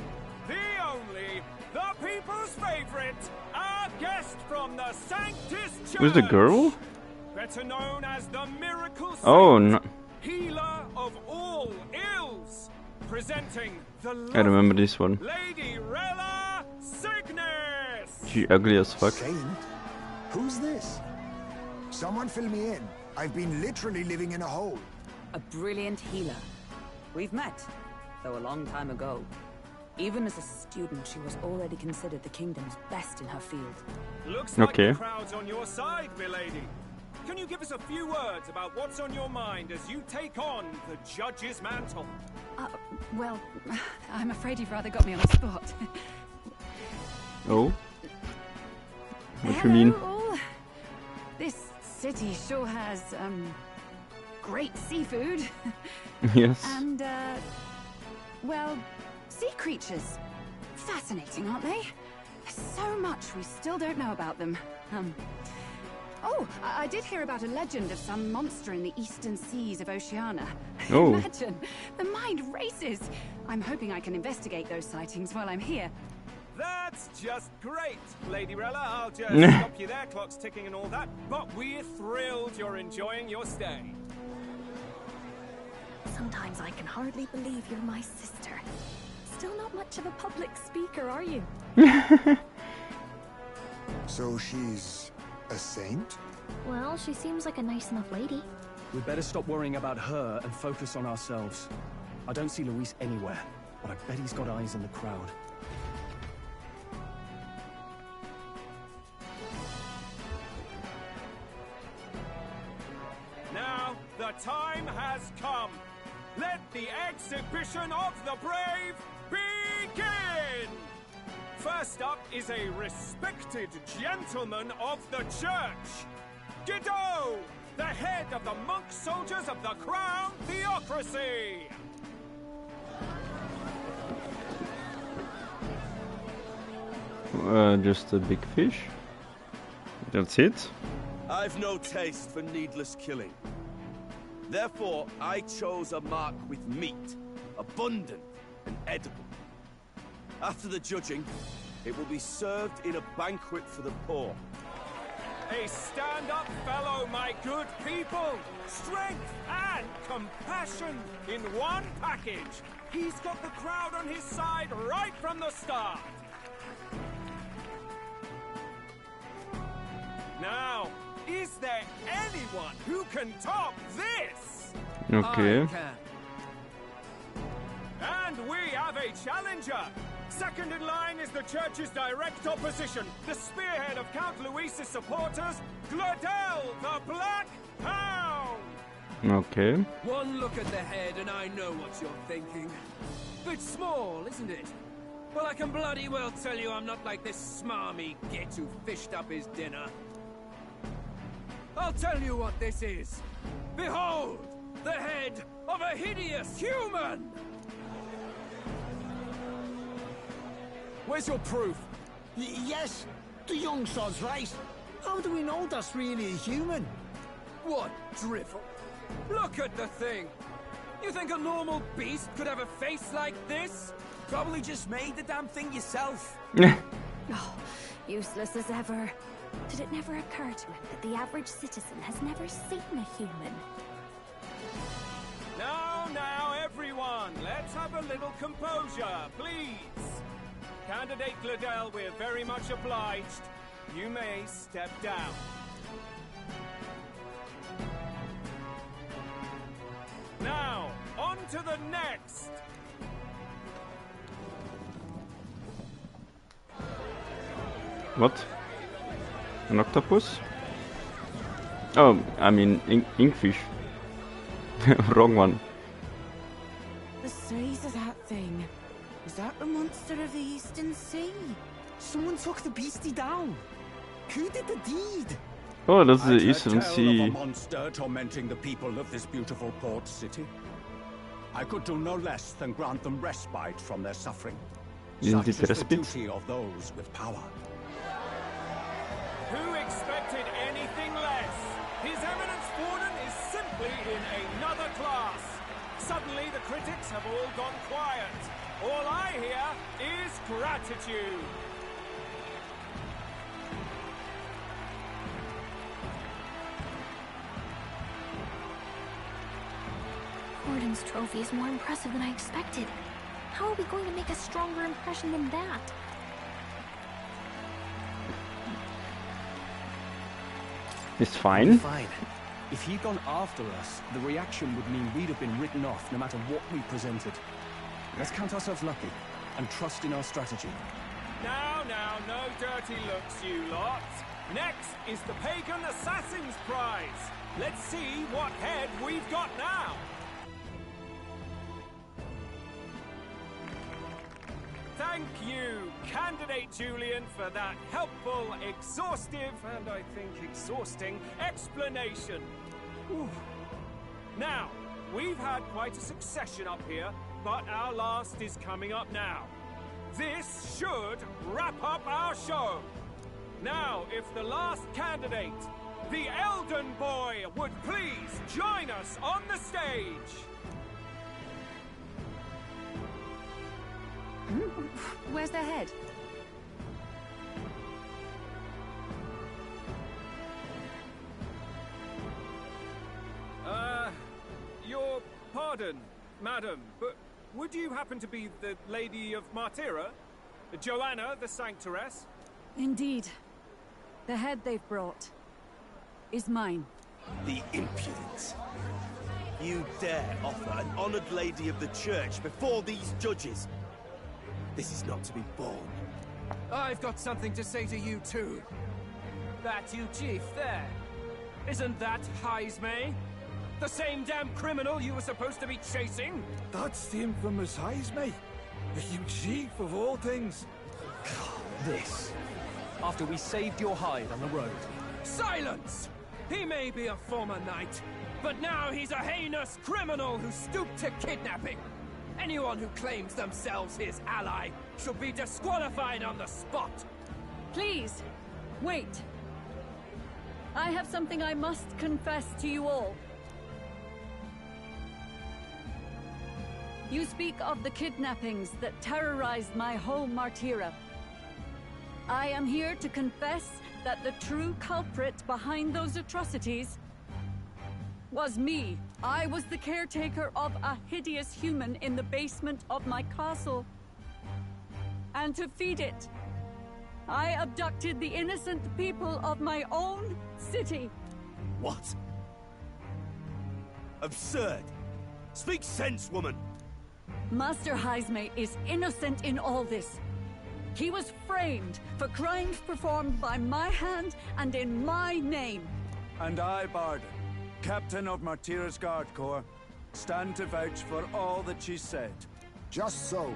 the only, the people's favorite, our guest from the Sanctus Church. Who's the girl? Better known as the Miracle Saint, Oh, no. healer of all ills, presenting the I remember this one. Lady Rella Cygnus. She ugly as fuck. Saint? Who's this? Someone fill me in. I've been literally living in a hole. A brilliant healer. We've met, though a long time ago. Even as a student, she was already considered the kingdom's best in her field. Looks like Okay. the crowd's on your side, milady. Can you give us a few words about what's on your mind as you take on the judge's mantle? Well, I'm afraid you've rather got me on the spot. Oh? What you Hello, mean? all. This city sure has, great seafood. Yes. And, well, sea creatures. Fascinating, aren't they? There's so much we still don't know about them. Oh, I did hear about a legend of some monster in the eastern seas of Oceania. Oh. Imagine, the mind races. I'm hoping I can investigate those sightings while I'm here. That's just great, Lady Rella. I'll just stop you there, clock's ticking and all that. But we're thrilled you're enjoying your stay. Sometimes I can hardly believe you're my sister. Still not much of a public speaker, are you? So she's a saint? Well, she seems like a nice enough lady. We'd better stop worrying about her and focus on ourselves. I don't see Luis anywhere, but I bet he's got eyes in the crowd. Now, the time has come. Let the exhibition of the brave begin! First up is a respected gentleman of the church. Guido, the head of the monk soldiers of the Crown Theocracy. Just a big fish. That's it. I've no taste for needless killing. Therefore, I chose a mark with meat, abundant and edible. After the judging, it will be served in a banquet for the poor. A stand-up fellow, my good people. Strength and compassion in one package. He's got the crowd on his side right from the start. Now, is there anyone who can top this? Okay. I can. And we have a challenger. Second in line is the church's direct opposition, the spearhead of Count Luis's supporters, Gladel the Black Hound. Okay. One look at the head and I know what you're thinking. Bit small, isn't it? Well, I can bloody well tell you I'm not like this smarmy git who fished up his dinner. I'll tell you what this is. Behold, the head of a hideous human! Where's your proof? Yes, the young sod's right. How do we know that's really a human? What drivel? Look at the thing! You think a normal beast could have a face like this? Probably just made the damn thing yourself. Oh, useless as ever. Did it never occur to him that the average citizen has never seen a human? Now, everyone, let's have a little composure, please. Candidate Gladel, we're very much obliged. You may step down. Now, on to the next. What? An octopus? Oh, I mean inkfish. Wrong one. The size of that thing. Is that the monster of the Eastern Sea? Someone took the beastie down. Who did the deed? Oh, that's the I'd heard Eastern tell Sea. of a monster tormenting the people of this beautiful port city. I could do no less than grant them respite from their suffering. Isn't Such it is the respite? duty of those with power. Who expected anything less? His Eminence Warden is simply in another class. Suddenly the critics have all gone quiet. All I hear is gratitude. Warden's trophy is more impressive than I expected. How are we going to make a stronger impression than that? It's fine. Fine. If he'd gone after us, the reaction would mean we'd have been written off no matter what we presented. Let's count ourselves lucky and trust in our strategy. Now, no dirty looks, you lot. Next is the Pagan Assassin's Prize. Let's see what head we've got now. Thank you, Candidate Julian, for that helpful, exhaustive, and I think exhausting explanation. Whew. Now, we've had quite a succession up here, but our last is coming up now. this should wrap up our show. Now, if the last candidate, the Elden Boy, would please join us on the stage. Where's their head? Your pardon, madam, but would you happen to be the Lady of Martira? Joanna, the Sanctoress? Indeed. The head they've brought is mine. The impudence. You dare offer an honored lady of the church before these judges? This is not to be borne. I've got something to say to you too. That you chief there. Isn't that Heismay? The same damn criminal you were supposed to be chasing? That's the infamous Heismay. The huge chief of all things. This. After we saved your hide on the road. Silence! He may be a former knight, but now he's a heinous criminal who stooped to kidnapping. Anyone who claims themselves his ally should be disqualified on the spot. Please, wait. I have something I must confess to you all. You speak of the kidnappings that terrorized my home, Martira. I am here to confess that the true culprit behind those atrocities was me. I was the caretaker of a hideous human in the basement of my castle. And to feed it, I abducted the innocent people of my own city. What? Absurd! Speak sense, woman! Master Heismay is innocent in all this. He was framed for crimes performed by my hand and in my name. And I, Barden, Captain of Martira's Guard Corps, stand to vouch for all that she said. Just so.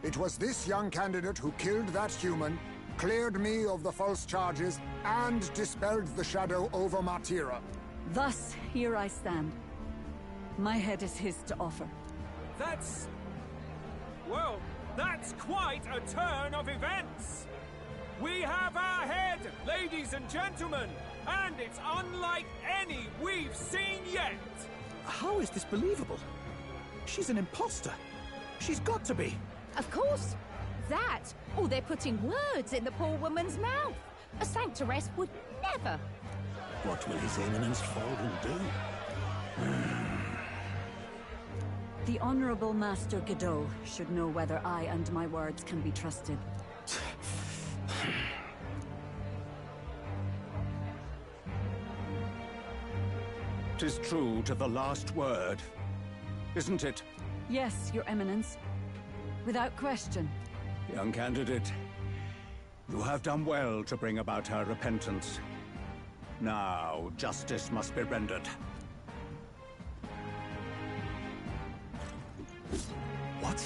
It was this young candidate who killed that human, cleared me of the false charges, and dispelled the shadow over Martira. Thus, here I stand. My head is his to offer. That's... well, that's quite a turn of events. We have our head, ladies and gentlemen, and it's unlike any we've seen yet. How is this believable? She's an imposter. She's got to be. Of course. That, or they're putting words in the poor woman's mouth. A Sanctoress would never. What will His Eminence Fallen do? The Honorable Master Godot should know whether I and my words can be trusted. 'Tis true to the last word, isn't it? Yes, Your Eminence. Without question. Young candidate, you have done well to bring about her repentance. Now, justice must be rendered. What?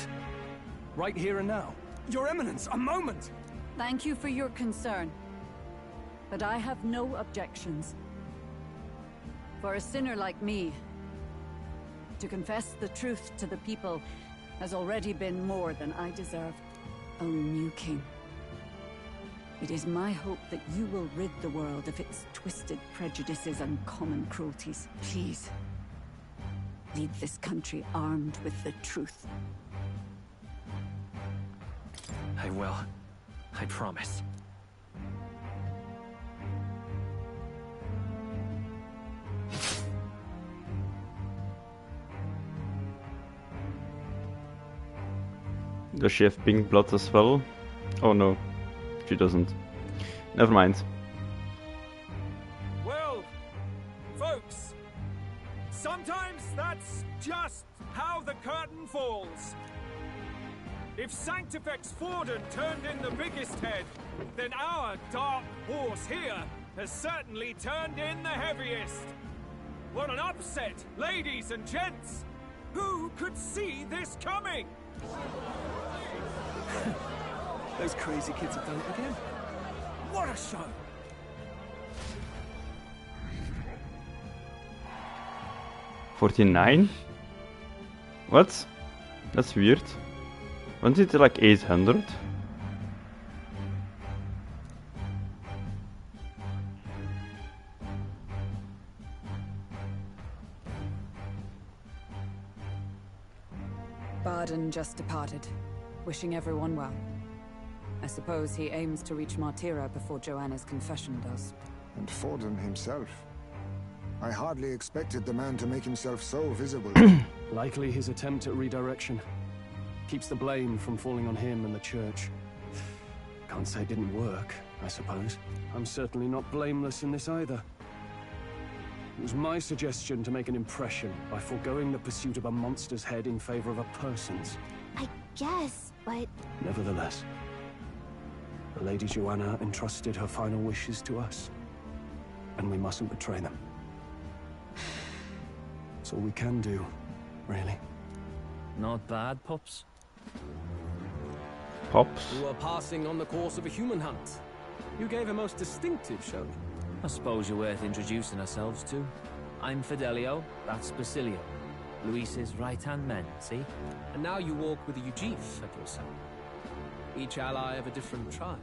Right here and now? Your Eminence, a moment! Thank you for your concern. But I have no objections. For a sinner like me, to confess the truth to the people has already been more than I deserve. O new king, it is my hope that you will rid the world of its twisted prejudices and common cruelties. Please, lead this country armed with the truth. I will. I promise. Does she have pink blood as well? Oh no, she doesn't. Never mind. Well, folks, sometimes that's just how the curtain falls. If Sanctifex Forden turned in the biggest head, then our dark horse here has certainly turned in the heaviest. What an upset, ladies and gents! Who could see this coming? Those crazy kids have done it again. What a show! $49? What? That's weird. Wasn't it like 800? Barden just departed, wishing everyone well. I suppose he aims to reach Martira before Joanna's confession does. And Forden himself. I hardly expected the man to make himself so visible. Likely his attempt at redirection. Keeps the blame from falling on him and the church. Can't say it didn't work, I suppose. I'm certainly not blameless in this either. It was my suggestion to make an impression by foregoing the pursuit of a monster's head in favor of a person's. I guess, but... Nevertheless, the Lady Joanna entrusted her final wishes to us, and we mustn't betray them. That's all we can do, really. Not bad, pups. Pops? You are passing on the course of a human hunt. You gave a most distinctive show. I suppose you're worth introducing ourselves to. I'm Fidelio, that's Basilio. Luis's right-hand man, see? And now you walk with a Ujif at your side. Each ally of a different tribe.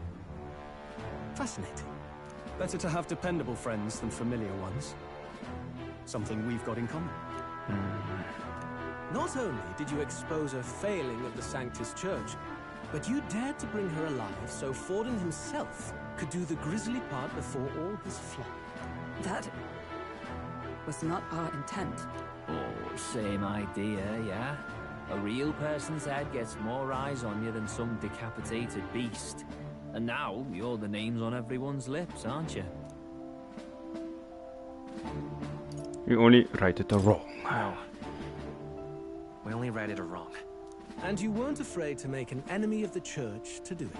Fascinating. Better to have dependable friends than familiar ones. Something we've got in common. Not only did you expose a failing of the Sanctus Church, but you dared to bring her alive so Forden himself could do the grisly part before all his flock. That was not our intent. Oh, same idea, yeah? A real person's head gets more eyes on you than some decapitated beast. And now, you're the names on everyone's lips, aren't you? You only right it or wrong. No. We only right it or wrong. And you weren't afraid to make an enemy of the church to do it.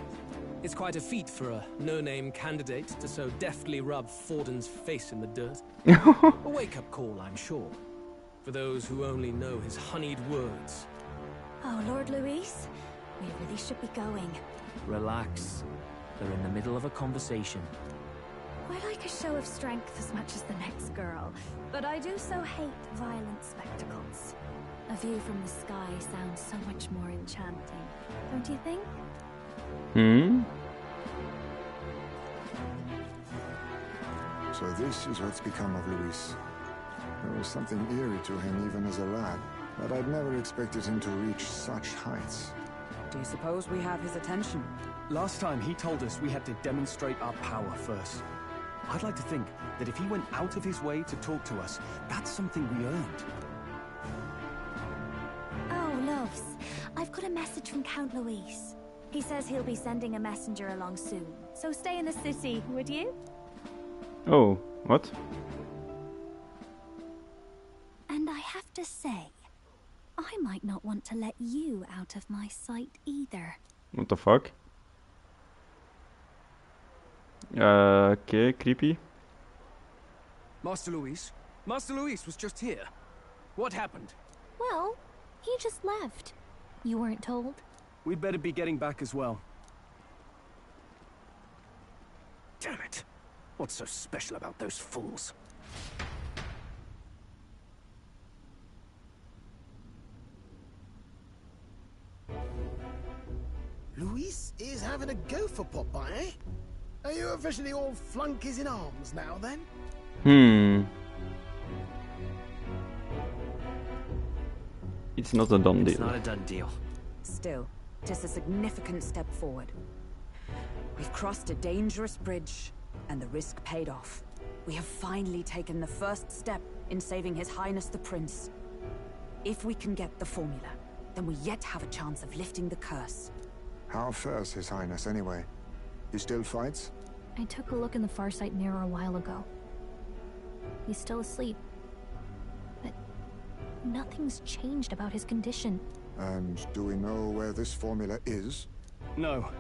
It's quite a feat for a no-name candidate to so deftly rub Forden's face in the dirt. A wake-up call, I'm sure, for those who only know his honeyed words. Oh, Lord Luis, we really should be going. Relax. They're in the middle of a conversation. I like a show of strength as much as the next girl, but I do so hate violent spectacles. A view from the sky sounds so much more enchanting, don't you think? So this is what's become of Luis. There was something eerie to him even as a lad, but I'd never expected him to reach such heights. Do you suppose we have his attention? Last time he told us we had to demonstrate our power first. I'd like to think that if he went out of his way to talk to us, that's something we earned. Oh, loves, I've got a message from Count Luis. He says he'll be sending a messenger along soon, so stay in the city, would you? Oh, what? And I have to say, I might not want to let you out of my sight either. What the fuck? Okay, creepy. Master Luis was just here. What happened? Well, he just left. You weren't told? We'd better be getting back as well. Damn it. What's so special about those fools? Luis is having a go for Popeye, eh? Are you officially all flunkies in arms now, then? It's not a done deal. It's not a done deal. Still, it is a significant step forward. We've crossed a dangerous bridge, and the risk paid off. We have finally taken the first step in saving His Highness the Prince. If we can get the formula, then we yet have a chance of lifting the curse. How fares His Highness, anyway? He still fights? I took a look in the Farsight mirror a while ago. He's still asleep. But nothing's changed about his condition. And do we know where this formula is? No,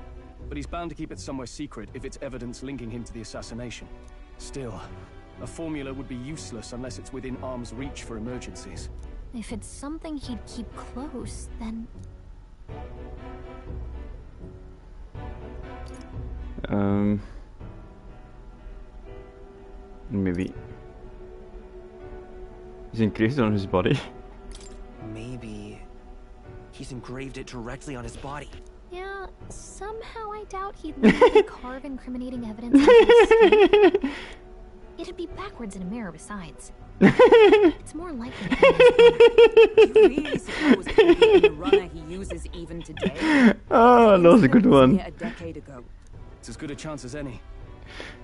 but he's bound to keep it somewhere secret if it's evidence linking him to the assassination. Still, a formula would be useless unless it's within arm's reach for emergencies. If it's something he'd keep close, then... Maybe he's increased on his body. Maybe He's engraved it directly on his body. Yeah, somehow I doubt he'd literally carve incriminating evidence into his skin. It'd be backwards in a mirror besides. It's more likely to be Do you really suppose it could be in the runner he uses even today? Oh, that was a good one. A decade ago. It's as good a chance as any.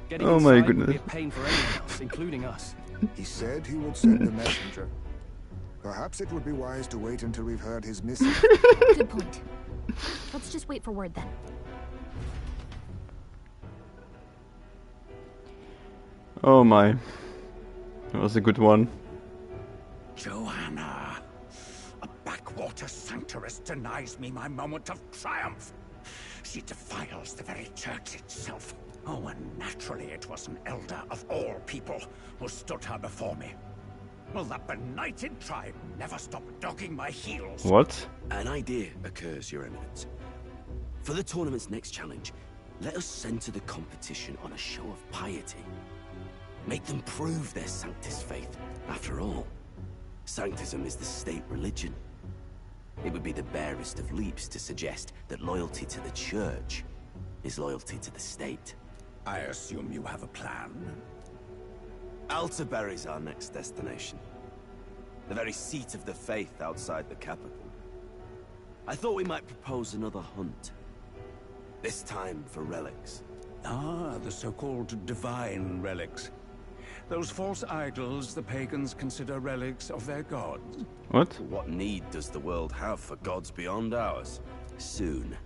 Getting Oh my inside would be goodness. a pain for anyone else, including us. He said he would send a messenger. Perhaps it would be wise to wait until we've heard his message. Good point. Let's just wait for word then. Oh my. That was a good one. Joanna, a backwater sanctuaress denies me my moment of triumph. She defiles the very church itself. Oh, and naturally it was an elder of all people who stood her before me. Will that benighted tribe never stop dogging my heels? What? An idea occurs, Your Eminence. For the tournament's next challenge, let us center the competition on a show of piety. Make them prove their Sanctus faith. After all, Sanctism is the state religion. It would be the barest of leaps to suggest that loyalty to the church is loyalty to the state. I assume you have a plan? Altaberry's our next destination. The very seat of the faith outside the capital. I thought we might propose another hunt. This time for relics. Ah, the so-called divine relics. Those false idols the pagans consider relics of their gods. What? What need does the world have for gods beyond ours? Soon,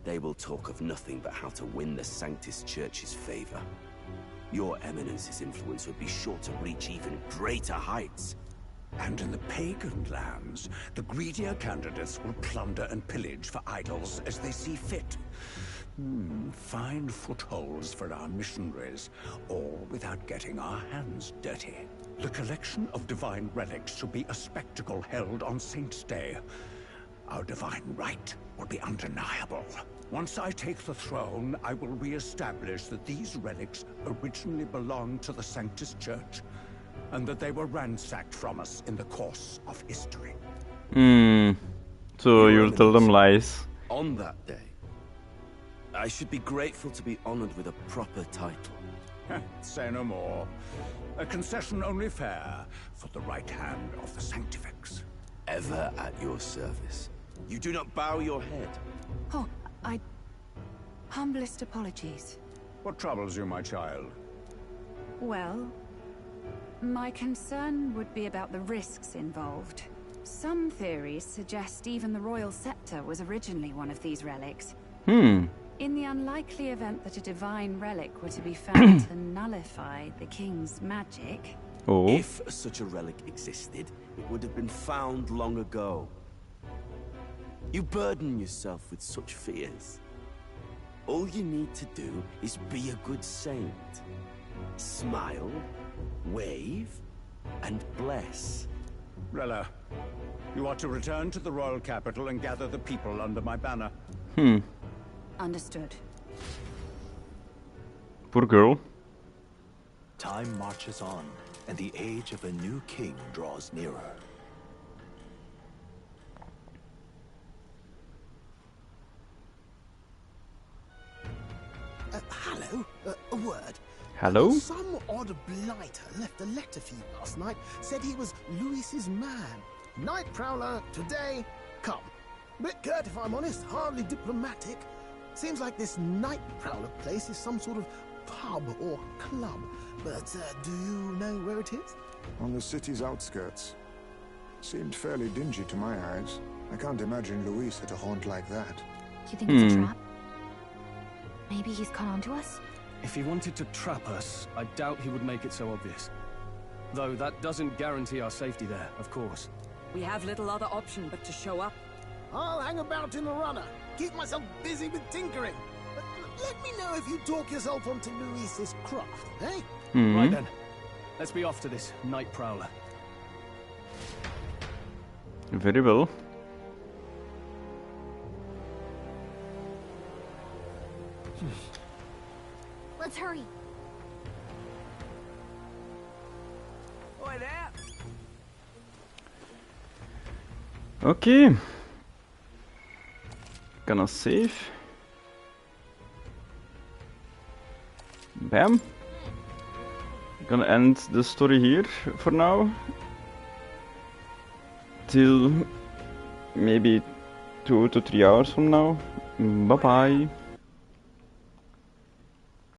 they will talk of nothing but how to win the Sanctus Church's favor. Your Eminence's influence would be sure to reach even greater heights. And in the pagan lands, the greedier candidates will plunder and pillage for idols as they see fit. Fine footholds for our missionaries, all without getting our hands dirty. The collection of divine relics should be a spectacle held on Saint's Day. Our divine right will be undeniable. Once I take the throne, I will re-establish that these relics originally belonged to the Sanctus Church, and that they were ransacked from us in the course of history. So you'll tell them lies. On that day, I should be grateful to be honored with a proper title. Say no more. A concession only fair for the right hand of the Sanctifex. Ever at your service. You do not bow your head. Oh, humblest apologies. What troubles you, my child? Well, my concern would be about the risks involved. Some theories suggest even the royal scepter was originally one of these relics. In the unlikely event that a divine relic were to be found to nullify the king's magic... If such a relic existed, it would have been found long ago. You burden yourself with such fears. All you need to do is be a good saint. Smile, wave, and bless. Rella, you are to return to the royal capital and gather the people under my banner. Understood. Poor girl. Time marches on, and the age of a new king draws nearer. Hello? A word. Hello? Some odd blighter left a letter for you last night. Said he was Louis's man. Night Prowler, today, come. Bit curt if I'm honest, hardly diplomatic. Seems like this Night Prowler place is some sort of pub or club. But do you know where it is? On the city's outskirts. Seemed fairly dingy to my eyes. I can't imagine Luis at a haunt like that. Do you think it's a trap? Maybe he's caught on to us? If he wanted to trap us, I doubt he would make it so obvious. Though that doesn't guarantee our safety there, of course. We have little other option but to show up. I'll hang about in the runner. Keep myself busy with tinkering. But let me know if you talk yourself onto Luis's craft, eh? Right then. Let's be off to this Night Prowler. Very well. Let's hurry. Oi there! Okay. Gonna save. Bam. Gonna end the story here for now. Till maybe 2 to 3 hours from now. Bye bye.